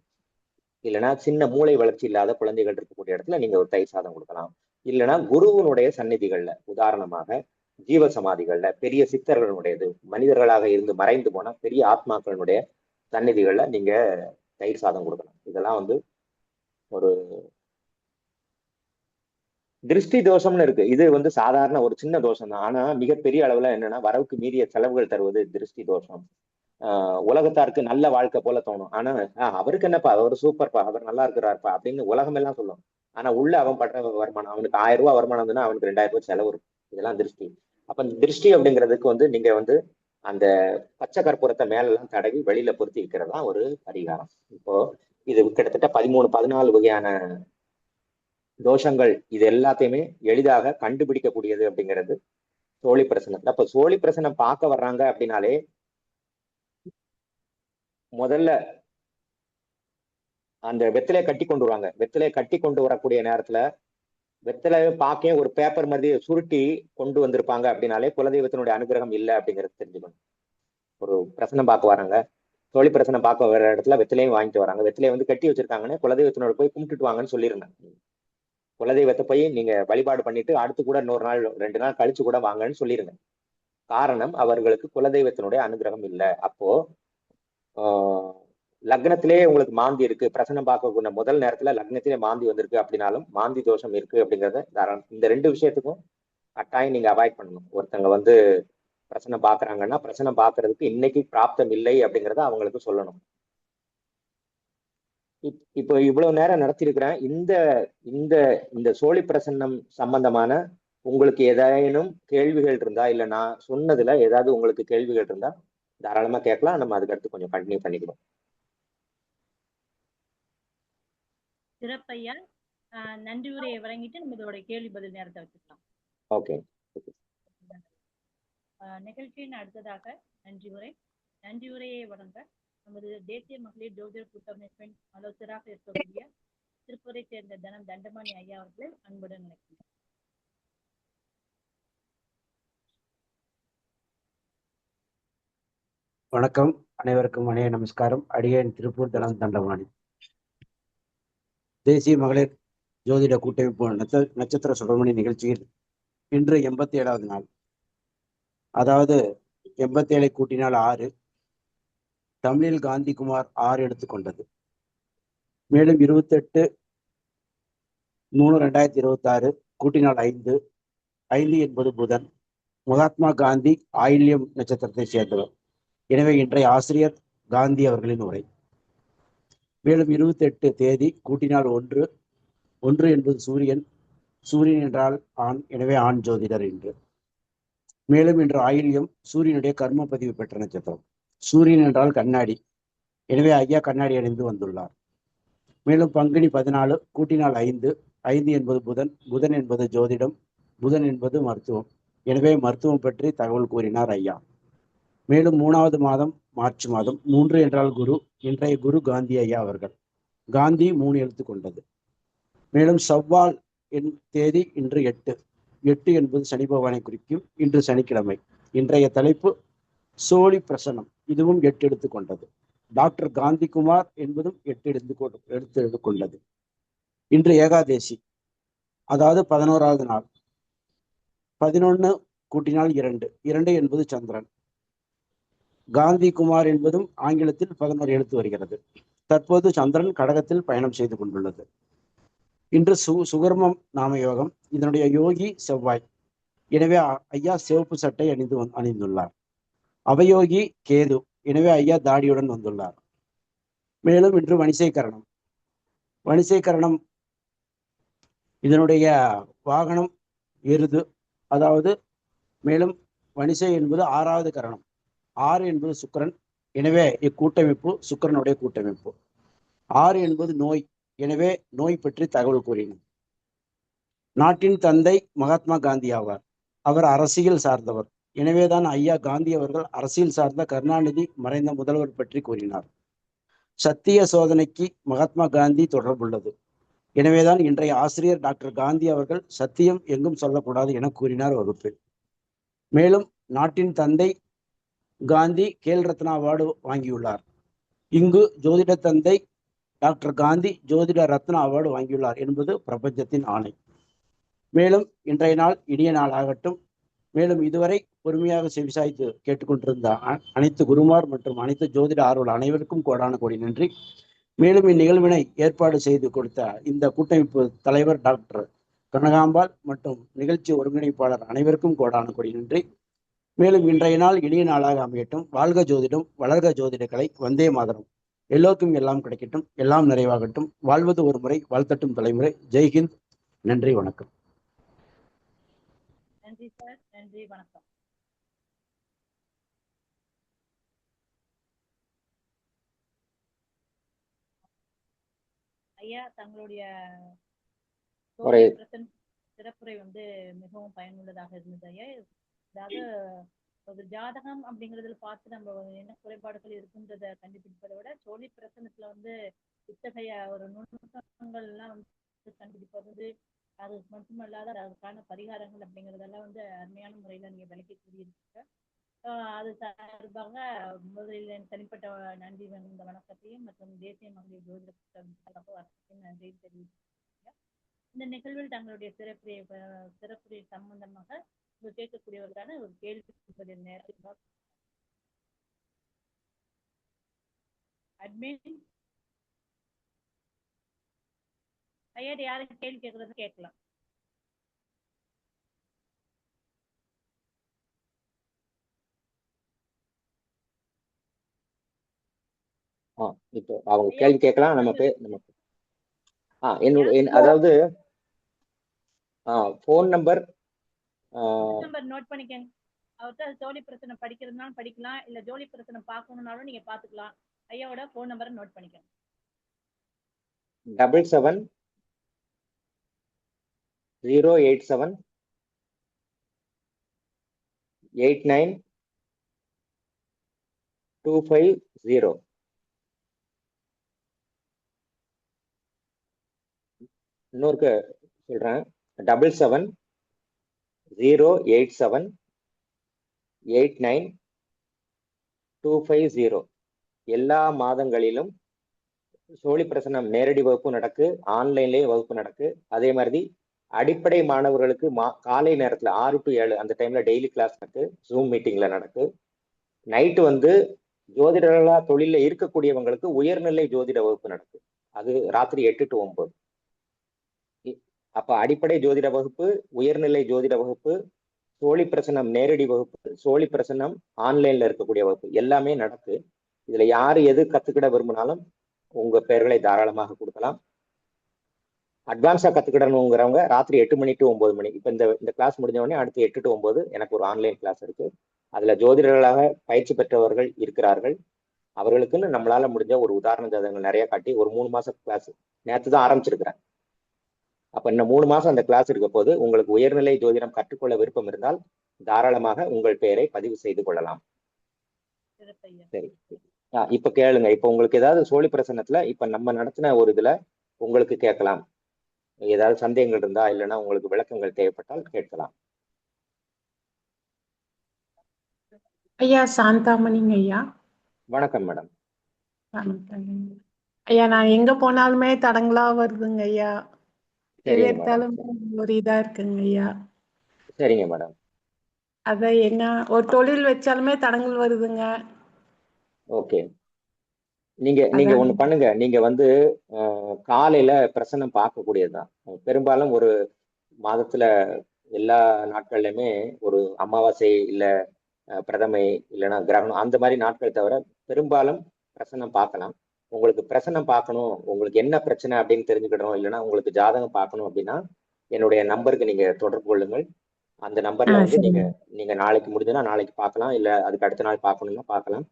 இல்லைன்னா சின்ன மூளை வளர்ச்சி இல்லாத குழந்தைகள் இருக்கக்கூடிய இடத்துல நீங்க ஒரு தயிர் சாதம் கொடுக்கலாம். இல்லைன்னா குருவனுடைய சந்நிதிகள்ல, உதாரணமாக ஜீவ சமாதிகள்ல, பெரிய சித்தர்களுடையது, மனிதர்களாக இருந்து மறைந்து போன பெரிய ஆத்மாக்களுடைய சந்நிதிகள்ல நீங்க தயிர் சாதம் கொடுக்கலாம். இதெல்லாம் வந்து ஒரு திருஷ்டி தோஷம்னு இருக்கு. இது வந்து சாதாரண ஒரு சின்ன தோஷம் தான். ஆனா மிகப்பெரிய அளவுல என்னன்னா வரவுக்கு மீறிய செலவுகள் தருவது திருஷ்டி தோஷம். உலகத்தாருக்கு நல்ல வாழ்க்கை போல தோணும். ஆனா அவருக்கு என்னப்பா, அவர் சூப்பர்ப்பா, அவர் நல்லா இருக்கிறாருப்பா அப்படின்னு உலகம் எல்லாம் சொல்லும். ஆனா உள்ள அவன் படுற வருமானம், அவனுக்கு 1000 ரூபாய் வருமானம் இருந்ததுன்னா அவனுக்கு 2000 ரூபாய் செலவு இருக்கும். இதெல்லாம் திருஷ்டி. அப்ப திருஷ்டி அப்படிங்கிறதுக்கு வந்து நீங்க வந்து அந்த பச்சை கற்பூரத்தை மேல எல்லாம் தடவி வெளியில பொருத்தி வைக்கிறது தான் ஒரு பரிகாரம். இப்போ இது கிட்டத்தட்ட 13-14 வகையான தோஷங்கள். இது எல்லாத்தையுமே எளிதாக கண்டுபிடிக்கக்கூடியது அப்படிங்கிறது சோழி பிரசனத்துல. அப்ப சோழி பிரசனம் பார்க்க வர்றாங்க அப்படின்னாலே முதல்ல அந்த வெத்திலையை கட்டி கொண்டு வருவாங்க. வெத்திலையை கட்டி கொண்டு வரக்கூடிய நேரத்துல வெத்திலையை பார்க்க ஒரு பேப்பர் மாதிரி சுருட்டி கொண்டு வந்திருப்பாங்க அப்படின்னாலே குலதெய்வத்தினுடைய அனுகிரகம் இல்லை அப்படிங்கிறது தெரிஞ்சுக்கணும். ஒரு பிரசனம் பார்க்க வராங்க, சோழி பிரசனம் பார்க்க வர இடத்துல வெத்திலையும் வாங்கிட்டு வராங்க, வெத்திலையை வந்து கட்டி வச்சிருக்காங்கன்னு குலதெய்வத்தினோட போய் கும்பிட்டுட்டு வாங்கன்னு சொல்லிருங்க. குலதெய்வத்தை போய் நீங்க வழிபாடு பண்ணிட்டு அடுத்து கூட இன்னொரு நாள் 2 நாள் கழிச்சு கூட வாங்கன்னு சொல்லிருங்க. காரணம் அவர்களுக்கு குலதெய்வத்தினுடைய அனுகிரகம் இல்லை. அப்போ லக்னத்திலேயே உங்களுக்கு மாந்தி இருக்கு, பிரசனம் பார்க்கக்கூடிய முதல் நேரத்துல லக்னத்திலே மாந்தி வந்திருக்கு அப்படின்னாலும் மாந்தி தோஷம் இருக்கு அப்படிங்கிறத இந்த 2 விஷயத்துக்கும் கட்டாயம் நீங்க அவாய்ட் பண்ணணும். ஒருத்தங்க வந்து பிரசனம் பாக்குறாங்கன்னா பிரசனம் பாக்குறதுக்கு இன்னைக்கு பிராப்தம் இல்லை அப்படிங்கிறத அவங்களுக்கு சொல்லணும். இப்போ இவ்வளவு நேரம் நடத்திருக்கிறேன். இந்த இந்த இந்த சோழி பிரசன்னம் சம்பந்தமான உங்களுக்கு ஏதாயினும் கேள்விகள் இருந்தா, இல்ல நான் சொன்னதுல ஏதாவது உங்களுக்கு கேள்விகள் இருந்தா தாராளமா கேட்கலாம். நம்ம அதுக்கு அடுத்து கொஞ்சம் கண்டினியூ பண்ணிக்கிறோம். சிறப்பையா. நன்றி உரையை வழங்கிட்டு நம்ம இதோட கேள்வி பதில் நேரத்தை வச்சுக்கலாம். ஓகே. நிகழ்ச்சியின் அடுத்ததாக நன்றி உரை. நன்றி உரையை வழங்க நமது தேசிய மகளிர் ஜோதிடர் கூட்டமைப்பின் ஆலோசகராக இருக்கக்கூடிய திருப்பூரை சேர்ந்த தனம் தண்டபாணி ஐயா அவர்களை அன்புடன் நினைக்கிறேன். வணக்கம், அனைவருக்கும் அனைய நமஸ்காரம். அடியேன் திருப்பூர் தனம் தண்டபாணி. தேசிய மகளிர் ஜோதிட கூட்டமைப்பு நட்சத்திர சுடர்மணி நிகழ்ச்சியில் இன்று 87வது நாள். அதாவது 87 கூட்டினால் 6, தமிழில் காந்திகுமார் 6 எடுத்துக்கொண்டது. மேலும் 28/3/2026 கூட்டினால் 5, 5 என்பது புதன். மகாத்மா காந்தி ஆயில்யம் நட்சத்திரத்தை சேர்ந்தவர். எனவே இன்றைய ஆசிரியர் காந்தி அவர்களின் உரை. மேலும் 28 தேதி கூட்டினால் 1, 1 என்பது சூரியன். சூரியன் என்றால் ஆண், எனவே ஆண் ஜோதிடர் என்று. மேலும் இன்று ஆயில்யம் சூரியனுடைய கர்ம பதிவு பெற்ற நட்சத்திரம். சூரியன் என்றால் கண்ணாடி, எனவே ஐயா கண்ணாடி அணிந்து வந்துள்ளார். மேலும் பங்குனி 14 கூட்டினால் 5, 5 என்பது புதன். புதன் என்பது ஜோதிடம், புதன் என்பது மருத்துவம். எனவே மருத்துவம் பற்றி தகவல் கூறினார் ஐயா. மேலும் 3வது மாதம் மார்ச் மாதம். 3 என்றால் குரு. இன்றைய குரு காந்தி ஐயா அவர்கள். காந்தி 3 எழுத்து கொண்டது. மேலும் செவ்வால் தேதி இன்று 8. 8 என்பது சனி பகவானை குறிக்கும். இன்று சனிக்கிழமை. இன்றைய தலைப்பு சோழி பிரசனம். இதுவும் 8 எடுத்து கொண்டது. டாக்டர் காந்திகுமார் என்பதும் 8 எடுத்து கொண்டது. இன்று ஏகாதேசி, அதாவது 11வது நாள். 11 கூட்டினால் 2, 2 என்பது சந்திரன். காந்திகுமார் என்பதும் ஆங்கிலத்தில் 11 எழுத்து வருகிறது. தற்போது சந்திரன் கடகத்தில் பயணம் செய்து கொண்டுள்ளது. இன்று சுகர்மம் நாம யோகம். இதனுடைய யோகி செவ்வாய். எனவே ஐயா சிவப்பு சட்டை அணிந்துள்ளார். அவயோகி கேது. எனவே ஐயா தாடியுடன் வந்துள்ளார். மேலும் இன்று வணிசைக்கரணம். வணிசைக்கரணம் இதனுடைய வாகனம் எருது. அதாவது மேலும் வணிசை என்பது 6வது கரணம். 6 என்பது சுக்கிரன். எனவே இக்கூட்டமைப்பு சுக்கிரனுடைய கூட்டமைப்பு. 6 என்பது நோய். எனவே நோய் பற்றி தகவல் கூறினார். நாட்டின் தந்தை மகாத்மா காந்தி ஆவார். அவர் அரசியல் சார்ந்தவர். எனவேதான் ஐயா காந்தி அவர்கள் அரசியல் சார்ந்த கருணாநிதி மறைந்த முதல்வர் பற்றி கூறினார். சத்திய சோதனைக்கு மகாத்மா காந்தி தொடர்புள்ளது. எனவேதான் இன்றைய ஆசிரியர் டாக்டர் காந்தி அவர்கள் சத்தியம் எங்கும் சொல்லக்கூடாது என கூறினார் வகுப்பில். மேலும் நாட்டின் தந்தை காந்தி கேல் ரத்னா அவார்டு வாங்கியுள்ளார். இங்கு ஜோதிட தந்தை டாக்டர் காந்தி ஜோதிட ரத்னா அவார்டு வாங்கியுள்ளார் என்பது பிரபஞ்சத்தின் ஆணை. மேலும் இன்றைய நாள் இனிய நாள் ஆகட்டும். மேலும் இதுவரை பொறுமையாக செவிசாய்த்து கேட்டுக்கொண்டிருந்த அனைத்து குருமார் மற்றும் அனைத்து ஜோதிட ஆர்வலர் அனைவருக்கும் கோடான கோடி நன்றி. மேலும் இந்நிகழ்வினை ஏற்பாடு செய்து கொடுத்த இந்த கூட்டமைப்பு தலைவர் டாக்டர் கனகாம்பாள் மற்றும் நிகழ்ச்சி ஒருங்கிணைப்பாளர் அனைவருக்கும் கோடான கோடி நன்றி. மேலும் இன்றைய நாள் இனிய நாளாக அமையட்டும். வாழ்க ஜோதிடம், வளர்க ஜோதிட கலை. வந்தே மாதரம். எல்லோருக்கும் எல்லாம் கிடைக்கட்டும், எல்லாம் நிறைவாகட்டும். வாழ்வது ஒரு முறை, வாழ்த்தட்டும் தலைமுறை. ஜெய்ஹிந்த். நன்றி, வணக்கம். நன்றி சார். நன்றி, வணக்கம். ஐயா தங்களுடைய சிறப்புரை மிகவும் பயனுள்ளதாக இருந்தது ஐயா. அதாவது ஒரு ஜாதகம் அப்படிங்கறதுல பார்த்து நம்ம என்ன குறைபாடுகள் இருக்குன்றத கண்டுபிடிப்பதை விட சோழி பிரசனத்துல இத்தகைய ஒரு நுணுக்கங்கள் எல்லாம் கண்டுபிடிப்பது, அது மட்டுமல்லாத அதுக்கான பரிகாரங்கள் அப்படிங்கறதெல்லாம் அருமையான முறையில நீங்க விளக்கி கூறியிருக்கீங்க. அது சார்பாக முதலில் தனிப்பட்ட நன்றி இந்த வணக்கத்தையும் மற்றும் தேசிய மகளிர் ஜோதிட நன்றி தெரிவித்திருக்கீங்க. இந்த நிகழ்வில் தங்களுடைய சிறப்புரை சம்பந்தமாக கேட்கக்கூடியவர்களான ஒரு கேள்வி நேரம். அட்மின் ஐயா யாரும் கேள்வி கேட்கறது கேட்கலாம். இப்போ அவங்க கேள்வி கேட்கலாம். நமக்கு அதாவது போன் நம்பர் நோட் பண்ணிக்கங்க. அவர்கிட்ட ஜோலி பிரச்சனை படிக்கிறதுனாலும் படிக்கலாம், இல்ல ஜோலி பிரச்சனை பார்க்கணும்னாலும் நீங்க பாத்துக்கலாம். ஐயாவோட போன் நம்பரை நோட் பண்ணிக்கங்க. 77 087 89250. இன்னொருக்கு சொல்றேன், 77 087 89250. எல்லா மாதங்களிலும் சோழி பிரசனம் நேரடி வகுப்பு நடக்கு, ஆன்லைன்லயே வகுப்பு நடக்கு. அதே மாதிரி அடிப்படை மாணவர்களுக்கு காலை நேரத்துல 6 to 7 அந்த டைம்ல டெய்லி கிளாஸ் நடக்கு, ஜூம் மீட்டிங்ல நடக்கு. நைட்டு வந்து ஜோதிடர்களா தொழில இருக்கக்கூடியவங்களுக்கு உயர்நிலை ஜோதிட வகுப்பு நடக்கு, அது ராத்திரி 8 to 9. அப்ப அடிப்படை ஜோதிட வகுப்பு, உயர்நிலை ஜோதிட வகுப்பு, சோழி பிரசனம் நேரடி வகுப்பு, சோழி பிரசனம் ஆன்லைன்ல இருக்கக்கூடிய வகுப்பு எல்லாமே நடக்கு. இதுல யாரு எது கத்துக்கிட விரும்பினாலும் உங்க பெயர்களை தாராளமாக கொடுக்கலாம். அட்வான்ஸா கத்துக்கிடணுங்கிறவங்க ராத்திரி 8 மணி to 9 மணி. இப்ப இந்த கிளாஸ் முடிஞ்ச உடனே அடுத்து 8 to 9 எனக்கு ஒரு ஆன்லைன் கிளாஸ் இருக்கு. அதுல ஜோதிடர்களாக பயிற்சி பெற்றவர்கள் இருக்கிறார்கள். அவர்களுக்குன்னு நம்மளால முடிஞ்ச ஒரு உதாரண ஜாதகங்கள் நிறைய காட்டி ஒரு 3 மாசம் கிளாஸ் நேற்று தான் ஆரம்பிச்சிருக்கிறேன். அப்ப இன்னும் 3 மாசம் அந்த கிளாஸ் இருக்க போது உங்களுக்கு உயர்நிலை ஜோதிடம் கற்றுக்கொள்ள விருப்பம் இருந்தால் தாராளமாக உங்கள் பெயரை பதிவு செய்து கொள்ளலாம். சரி, இப்ப கேளுங்க. இப்ப உங்களுக்கு ஏதாவது சோழி பிரசன்னத்துல இப்ப நம்ம நடத்தின ஒரு இதுல உங்களுக்கு கேட்கலாம். ஏதாவது சந்தேகங்கள் இருந்தா இல்லைன்னா உங்களுக்கு விளக்கங்கள் தேவைப்பட்டால் கேட்கலாம். ஐயா சாந்தாமணிங்க ஐயா. வணக்கம் மேடம். ஐயா நான் எங்க போனாலுமே தடங்களா வருதுங்க ஐயா. எது எடுத்தாலும் ஒரு இதா இருக்குங்க ஐயா. சரிங்க மேடம். அத என்ன ஒரு தொழில் வச்சாலுமே தடங்கள் வருதுங்க. ஓகே, நீங்க ஒண்ணு பண்ணுங்க. நீங்க வந்து காலையில பிரசன்னம் பார்க்கக்கூடியதுதான். பெரும்பாலும் ஒரு மாதத்துல எல்லா நாட்கள்லயுமே ஒரு அமாவாசை இல்ல பிரதமை இல்லைன்னா கிரகணம் அந்த மாதிரி நாட்கள் தவிர பெரும்பாலும் பிரசன்னம் பார்க்கலாம். உங்களுக்கு பிரசன்னம் பார்க்கணும், உங்களுக்கு என்ன பிரச்சனை அப்படின்னு தெரிஞ்சுக்கிடணும், இல்லைன்னா உங்களுக்கு ஜாதகம் பார்க்கணும் அப்படின்னா என்னுடைய நம்பருக்கு நீங்க தொடர்பு கொள்ளுங்கள். அந்த நம்பர்ல வந்து நீங்க நாளைக்கு முடிஞ்சதுன்னா நாளைக்கு பார்க்கலாம், இல்ல அதுக்கு அடுத்த நாள் பார்க்கணும்னா பார்க்கலாம்.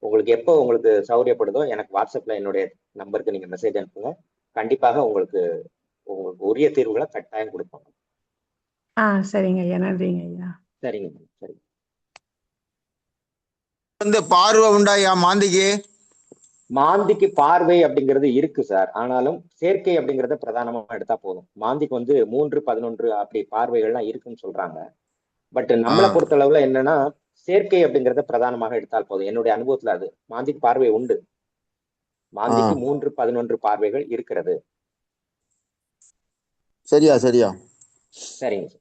உங்களுக்கு எப்போ உங்களுக்கு சௌகரியப்படுதோ எனக்கு வாட்ஸ்அப்ல என்னுடைய நம்பருக்கு நீங்க மெசேஜ் அனுப்புங்க. கண்டிப்பாக உங்களுக்கு உரிய தீர்வுகளை கட்டாயம் கொடுப்பாங்க. சரிங்க ஐயா, நன்றிங்க ஐயா. சரிங்க, சரி. வந்து பார்வை உண்டாயா மாந்திக்கு? மாந்திக்கு பார்வை அப்படிங்கிறது இருக்கு சார். ஆனாலும் சேர்க்கை அப்படிங்கறத பிரதானமா எடுத்தா போதும். மாந்திக்கு வந்து 3, 11 அப்படி பார்வைகள்லாம் இருக்குன்னு சொல்றாங்க. பட் நம்மளை பொறுத்த அளவுல என்னன்னா சேர்க்கை அப்படிங்கறத பிரதானமாக எடுத்தால் போதும். என்னுடைய அனுபவத்துல அது மாந்திக்கு பார்வை உண்டு. மாந்திக்கு 3, 11 பார்வைகள் இருக்கிறது. சரியா? சரிங்க சார்.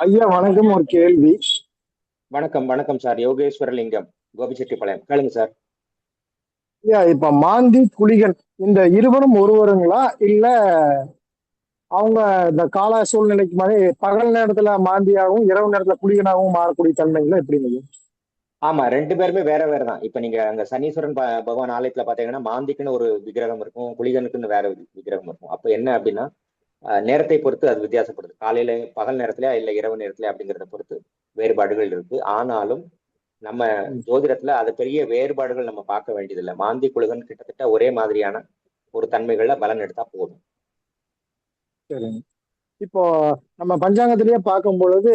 ஐயா வணக்கம், ஒரு கேள்வி. வணக்கம் சார். யோகேஸ்வரலிங்கம், கோபிச்செட்டிப்பாளையம். கேளுங்க சார். ஐயா இப்ப மாந்தி குளிகன் இந்த இருவரும் ஒருவருங்களா, இல்ல அவங்க இந்த கால சூழ்நிலைக்கு மாதிரி பகல் நேரத்துல மாந்தியாகவும் இரவு நேரத்துல குளிகனாகவும் மாறக்கூடிய தன்மைங்களா எப்படிங்க? ஆமா, 2 பேருமே வேற வேற தான். இப்ப நீங்க அங்க சனீஸ்வரன் பகவான் ஆலயத்துல பாத்தீங்கன்னா மாந்திக்குன்னு ஒரு விக்கிரகம் இருக்கும், குளிகனுக்குன்னு வேற விக்கிரகம் இருக்கும். அப்ப என்ன அப்படின்னா நேரத்தை பொறுத்து அது வித்தியாசப்படுது. காலையில பகல் நேரத்துல இல்ல இரவு நேரத்துல அப்படிங்கிறத பொறுத்து வேறுபாடுகள் இருக்கு. ஆனாலும் நம்ம ஜோதிடத்துல அது பெரிய வேறுபாடுகள் நம்ம பார்க்க வேண்டியதில்லை. மாந்தி குளிகன் கிட்டத்தட்ட ஒரே மாதிரியான ஒரு தன்மைகள்ல பலன் எடுத்தா போதும். சரிங்க. இப்போ நம்ம பஞ்சாங்கத்திலேயே பார்க்கும் பொழுது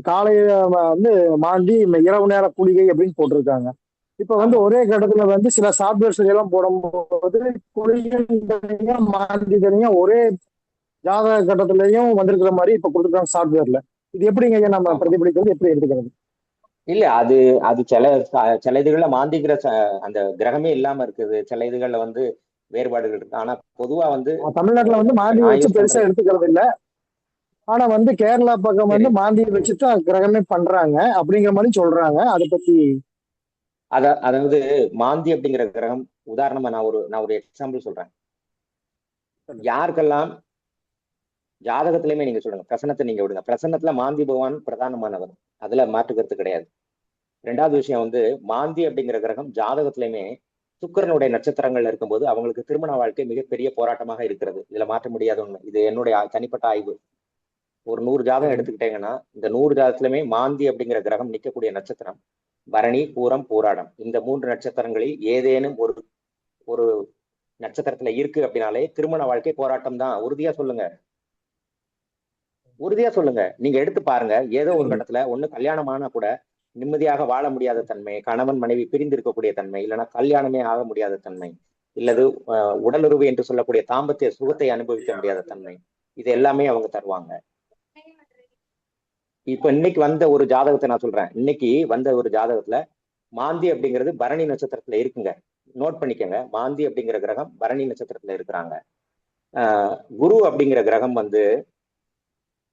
காலையில வந்து மாந்தி இரவு நேர குளிகை அப்படின்னு போட்டிருக்காங்க. இப்ப வந்து ஒரே கட்டத்துல வந்து சில சாப்ட்வேர்ஸ் எல்லாம் போடும்போது குளிகன் தனியா மாந்தி தனியா ஒரே ஜாதக கட்டத்திலையும் வந்திருக்கிற மாதிரி இப்ப கொடுத்துருக்காங்க சாப்ட்வேர்ல. இது எப்படிங்க நம்ம பிரதிபலிக்கிறது, எப்படி எடுத்துக்கிறது? இல்ல அது சில இதுகள்ல மாந்திக்கிற அந்த கிரகமே இல்லாம இருக்குது. சில இதுகள்ல வந்து வேறுபாடுகள் இருக்கு. ஆனா பொதுவா வந்து தமிழ்நாட்டுல வந்து மாந்தி வச்சு பெருசா எடுத்துக்கிறது இல்ல. ஆனா வந்து கேரளா பக்கம் வந்து மாந்தியை வச்சுதான் கிரகமே பண்றாங்க அப்படிங்கிற மாதிரி சொல்றாங்க. அதை பத்தி அதாவது மாந்தி அப்படிங்கிற கிரகம் உதாரணமா நான் ஒரு எக்ஸாம்பிள் சொல்றேன். யாருக்கெல்லாம் ஜாதகத்திலயுமே நீங்க சொல்லுங்க, பிரசன்னத்தை நீங்க விடுங்க. பிரசன்னத்துல மாந்தி பகவான் பிரதானமானவர், அதுல மாற்றுக்கிறது கிடையாது. 2வது விஷயம் வந்து மாந்தி அப்படிங்கிற கிரகம் ஜாதகத்திலயுமே சுக்கிரனுடைய நட்சத்திரங்கள்ல இருக்கும்போது அவங்களுக்கு திருமண வாழ்க்கை மிகப்பெரிய போராட்டமாக இருக்கிறது. இதுல மாற்ற முடியாத உண்மை. இது என்னுடைய தனிப்பட்ட ஆய்வு. ஒரு 100 ஜாதகம் எடுத்துக்கிட்டீங்கன்னா இந்த 100 ஜாதகத்திலுமே மாந்தி அப்படிங்கிற கிரகம் நிற்கக்கூடிய நட்சத்திரம் பரணி, பூரம், பூராடம். இந்த 3 நட்சத்திரங்களில் ஏதேனும் ஒரு நட்சத்திரத்துல இருக்கு அப்படின்னாலே திருமண வாழ்க்கை போராட்டம் தான். உறுதியா சொல்லுங்க, உறுதியா சொல்லுங்க. நீங்க எடுத்து பாருங்க. ஏதோ ஒரு கட்டத்துல ஒண்ணு கல்யாணமானா கூட நிம்மதியாக வாழ முடியாத தன்மை, கணவன் மனைவி பிரிந்து இருக்கக்கூடிய தன்மை, இல்லைன்னா கல்யாணமே ஆக முடியாத தன்மை, இல்லது உடலுறவு என்று சொல்லக்கூடிய தாம்பத்திய சுகத்தை அனுபவிக்க முடியாத தன்மை, இது எல்லாமே அவங்க தருவாங்க. இப்ப இன்னைக்கு வந்த ஒரு ஜாதகத்தை நான் சொல்றேன். இன்னைக்கு வந்த ஒரு ஜாதகத்துல மாந்தி அப்படிங்கிறது பரணி நட்சத்திரத்துல இருக்குங்க. நோட் பண்ணிக்கோங்க. மாந்தி அப்படிங்கிற கிரகம் பரணி நட்சத்திரத்துல இருக்கிறாங்க. குரு அப்படிங்கிற கிரகம் வந்து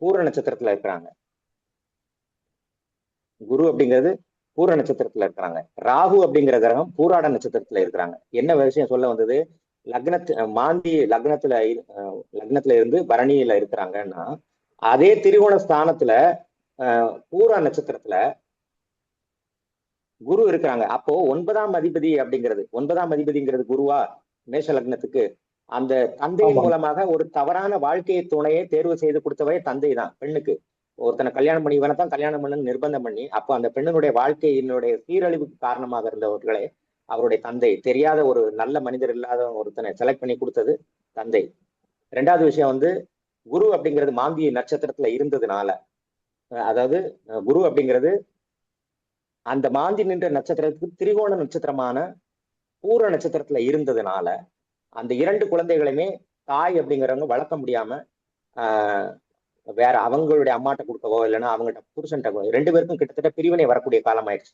பூர நட்சத்திரத்துல இருக்கிறாங்க. குரு அப்படிங்கிறது பூர நட்சத்திரத்துல இருக்கிறாங்க. ராகு அப்படிங்கிற கிரகம் பூராட நட்சத்திரத்துல இருக்கிறாங்க. என்ன விஷயம் சொல்ல வந்தது? மாந்தி லக்னத்துல இருந்து பரணியில இருக்கிறாங்கன்னா அதே திரிகோண ஸ்தானத்துல பூரா நட்சத்திரத்துல குரு இருக்கிறாங்க. அப்போ 9ஆம் அதிபதி அதிபதிங்கிறது குருவா மேஷ லக்னத்துக்கு அந்த தந்தையின் மூலமாக ஒரு தவறான வாழ்க்கையை துணையை தேர்வு செய்து கொடுத்தவரே தந்தை தான். பெண்ணுக்கு ஒருத்தனை கல்யாணம் பண்ணி இவனைத்தான் கல்யாணம் பண்ணுன்னு நிர்பந்தம் பண்ணி அப்போ அந்த பெண்ணினுடைய வாழ்க்கையினுடைய சீரழிவுக்கு காரணமாக இருந்தவர்களே அவருடைய தந்தை. தெரியாத ஒரு நல்ல மனிதர் இல்லாத ஒருத்தனை செலக்ட் பண்ணி கொடுத்தது தந்தை. 2வது விஷயம் வந்து குரு அப்படிங்கிறது மாந்தி நட்சத்திரத்துல இருந்ததுனால, அதாவது குரு அப்படிங்கிறது அந்த மாந்தி நின்ற நட்சத்திரத்துக்கு திரிகோண நட்சத்திரமான பூர நட்சத்திரத்துல இருந்ததுனால அந்த 2 குழந்தைகளையுமே தாய் அப்படிங்கிறவங்க வளர்க்க முடியாம வேற அவங்களுடைய அம்மாட்ட கொடுக்கவோ இல்லைன்னா அவங்கள்ட்ட புருஷன்ட்ட 2 பேருக்கும் கிட்டத்தட்ட பிரிவினை வரக்கூடிய காலம் ஆயிடுச்சு.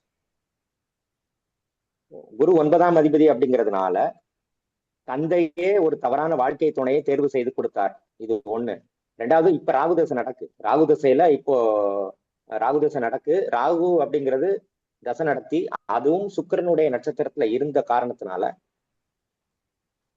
குரு 9ஆம் அதிபதி அப்படிங்கிறதுனால தந்தையே ஒரு தவறான வாழ்க்கை துணையை தேர்வு செய்து கொடுத்தார். இது 1. 2வது இப்ப ராகுதசை நடக்கு. ராகுதசையில இப்போ ராகுதசை நடக்கு. ராகு அப்படிங்கிறது தசை நடத்தி அதுவும் சுக்கிரனுடைய நட்சத்திரத்துல இருந்த காரணத்தினால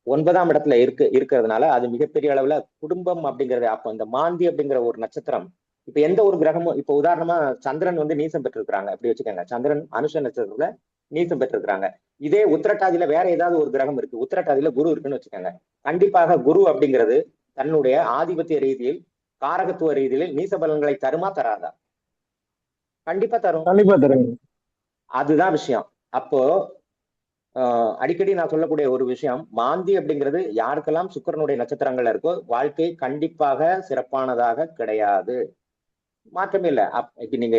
9ஆம் இடத்துல இருக்கிறதுனால அது மிகப்பெரிய அளவுல குடும்பம் அப்படிங்கிறது. அப்போ இந்த மாந்தி அப்படிங்கிற ஒரு நட்சத்திரம் இப்ப எந்த ஒரு கிரகமும் இப்ப உதாரணமா சந்திரன் வந்து நீசம் பெற்றிருக்கிறாங்க அப்படி வச்சுக்கோங்க. சந்திரன் அனுஷ நட்சத்திரத்துல நீசம் பெற்றிருக்கிறாங்க. இதே உத்திரட்டாதியில வேற ஏதாவது ஒரு கிரகம் இருக்கு, உத்திரட்டாதியில குரு இருக்குன்னு வச்சுக்கோங்க. கண்டிப்பாக குரு அப்படிங்கிறது தன்னுடைய ஆதிபத்திய ரீதியில் காரகத்துவ ரீதியில் நீச பலன்களை தருமா தராதா? கண்டிப்பா தரும். கண்டிப்பா தரும். அதுதான் விஷயம். அப்போ அடிக்கடி நான் சொல்லக்கூடிய ஒரு விஷயம், மாந்தி அப்படிங்கிறது யாருக்கெல்லாம் சுக்கிரனுடைய நட்சத்திரங்கள்ல இருக்கோ வாழ்க்கை கண்டிப்பாக சிறப்பானதாக கிடையாது. மாற்றமே இல்லை. இப்ப நீங்க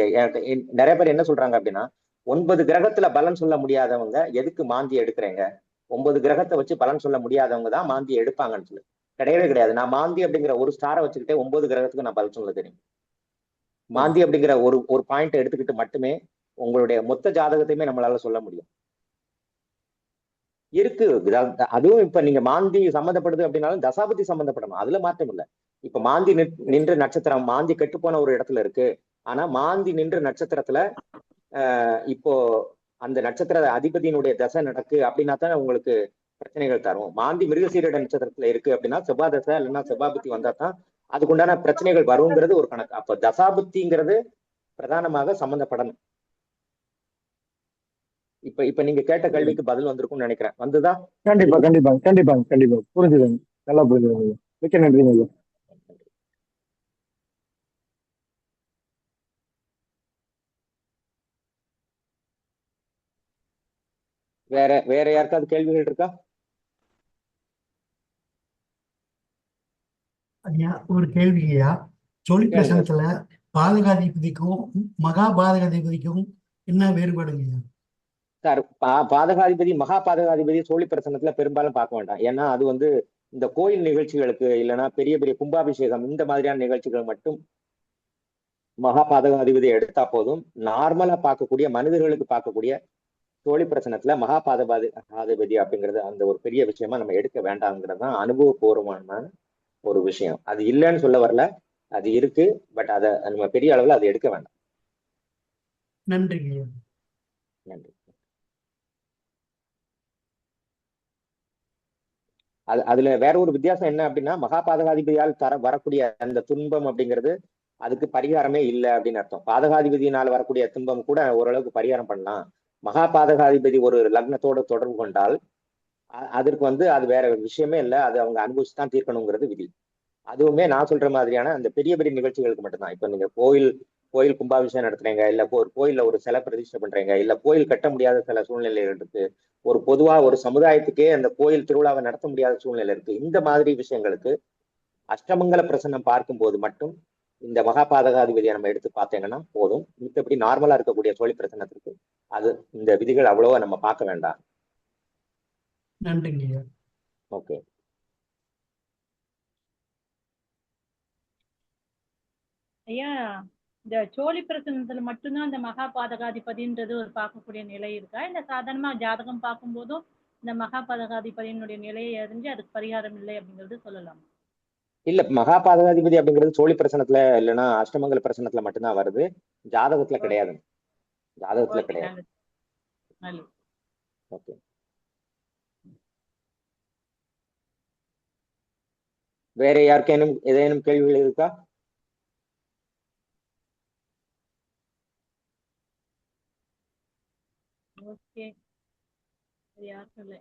நிறைய பேர் என்ன சொல்றாங்க அப்படின்னா 9 கிரகத்துல பலன் சொல்ல முடியாதவங்க எதுக்கு மாந்தி எடுக்கிறீங்க? 9 கிரகத்தை வச்சு பலன் சொல்ல முடியாதவங்க தான் மாந்தி எடுப்பாங்கன்னு சொல்லி. கிடையவே கிடையாது. நான் மாந்தி அப்படிங்கிற ஒரு ஸ்டாரை வச்சுக்கிட்டே 9 கிரகத்துக்கு நான் பலன் சொல்ல தெரியும். மாந்தி அப்படிங்கிற ஒரு பாயிண்ட் எடுத்துக்கிட்டு மட்டுமே உங்களுடைய மொத்த ஜாதகத்தையுமே நம்மளால சொல்ல முடியும். இருக்கு. அதுவும் இப்ப நீங்க மாந்தி சம்மந்தப்படுது அப்படின்னாலும் தசாபதி சம்மந்தப்படணும். அதுல மாற்றம் இல்லை. இப்ப மாந்தி நின்ற நட்சத்திரம் மாந்தி கெட்டு போன ஒரு இடத்துல இருக்கு. ஆனா மாந்தி நின்ற நட்சத்திரத்துல இப்போ அந்த நட்சத்திர அதிபதியினுடைய தசை நடக்கு அப்படின்னா தான் உங்களுக்கு பிரச்சனைகள் தரும். மாந்தி மிருகசீரட நட்சத்திரத்துல இருக்கு அப்படின்னா செவ்வாய் தசை இல்லைன்னா செவ்வாபுத்தி வந்தா தான் அதுக்குண்டான பிரச்சனைகள் வருங்கிறது ஒரு கணக்கு. அப்ப தசாபுத்திங்கிறது பிரதானமாக சம்பந்தப்படணும். இப்ப நீங்க கேட்ட கேள்விக்கு பதில் வந்திருக்கும்னு நினைக்கிறேன். வந்துதா? கண்டிப்பா கண்டிப்பா கண்டிப்பா கண்டிப்பா புரிஞ்சுதுங்க. நல்லா புரிஞ்சுதுங்க. மிக்க நன்றிங்க ஐயா. வேற யாருக்காவது கேள்விகள் இருக்கா? ஐயா ஒரு கேள்வி ஐயா. சோழி பிரசனத்துல பாதகாதிபதிக்கும் மகா பாதகாதிபதிக்கும் என்ன வேறுபாடுங்க ஐயா? சார், பாதகாதிபதி மகா பாதகாதிபதி சோழி பிரசனத்துல பெரும்பாலும் பார்க்க வேண்டாம். ஏன்னா அது வந்து இந்த கோயில் நிகழ்ச்சிகளுக்கு இல்லைன்னா பெரிய பெரிய கும்பாபிஷேகம் இந்த மாதிரியான நிகழ்ச்சிகள் மட்டும் மகா பாதகாதிபதியை எடுத்தா போதும். நார்மலா பார்க்கக்கூடிய மனிதர்களுக்கு பார்க்கக்கூடிய சோழி பிரசனத்துல மகா பாதகாதிபதி அப்படிங்கிறது அந்த ஒரு பெரிய விஷயமா நம்ம எடுக்க வேண்டாம்ங்கிறது தான் அனுபவபூர்வமான ஒரு விஷயம். அது இல்லைன்னு சொல்ல வரல, அது இருக்கு. பட் அதை நம்ம பெரிய அளவுல அதை எடுக்க வேண்டாம். நன்றி. நன்றி. அதுல வேற ஒரு வித்தியாசம் என்ன அப்படின்னா மகா பாதகாதிபதியால் வரக்கூடிய அந்த துன்பம் அப்படிங்கிறது அதுக்கு பரிகாரமே இல்லை அப்படின்னு அர்த்தம். பாதகாதிபதியினால் வரக்கூடிய துன்பம் கூட ஓரளவுக்கு பரிகாரம் பண்ணலாம். மகா பாதகாதிபதி ஒரு லக்னத்தோட தொடர்பு கொண்டால் அதற்கு அது வேற விஷயமே இல்லை, அது அவங்க அனுபவிச்சு தான் தீர்க்கணுங்கிறது விதி. அதுவுமே நான் சொல்ற மாதிரியான அந்த பெரிய பெரிய நிகழ்ச்சிகளுக்கு மட்டும்தான். இப்ப நீங்க கோயில் கும்பாபிஷேகம் நடத்துறீங்க, இல்ல ஒரு கோயில்ல ஒரு சிலை பிரதிஷ்டை பண்றீங்க, இல்ல கோயில் கட்ட முடியாத சில சூழ்நிலைகள் இருக்கு, ஒரு பொதுவா ஒரு சமுதாயத்துக்கே அந்த கோயில் திருவிழாவை நடத்த முடியாத சூழ்நிலை இருக்கு. இந்த மாதிரி விஷயங்களுக்கு அஷ்டமங்கல பிரசன்னம் பார்க்கும்போது மட்டும் இந்த மகா பாதகாதிபதியை நம்ம எடுத்து பார்த்தீங்கன்னா போதும். மித்தபடி நார்மலா இருக்கக்கூடிய சோழி பிரசன்னத்திற்கு அது இந்த விதிகள் அவ்வளவா நம்ம பார்க்க வேண்டாம். நன்றிங்க. ஓகே. ஐயா, இந்த சோழி பிரசனத்துல மட்டும்தான் இந்த மகா பாதகாதிபதின்றது ஒரு பார்க்கக்கூடிய நிலை இருக்கா, இல்ல சாதாரணமா ஜாதகம் பார்க்கும்போதும் இந்த மகா பாதகாதிபதியினுடைய நிலையை அறிஞ்சு அதுக்கு பரிகாரம் இல்லை அப்படிங்கிறது சொல்லலாம்? இல்ல, மகா பாதகாதிபதி அப்படிங்கிறது சோழி பிரசனத்துல இல்லைன்னா அஷ்டமங்கல பிரசனத்துல மட்டும்தான் வருது, ஜாதகத்துல கிடையாது. ஜாதகத்துல கிடையாது. ஓகே. வேற யாருக்கேனும் ஏதேனும் கேள்விகள் இருக்கா? ஓகே, யாருக்கும் இல்லை.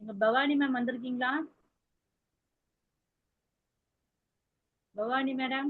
எங்க பவானி மேம் வந்திருக்கீங்களா? பவானி மேடம்.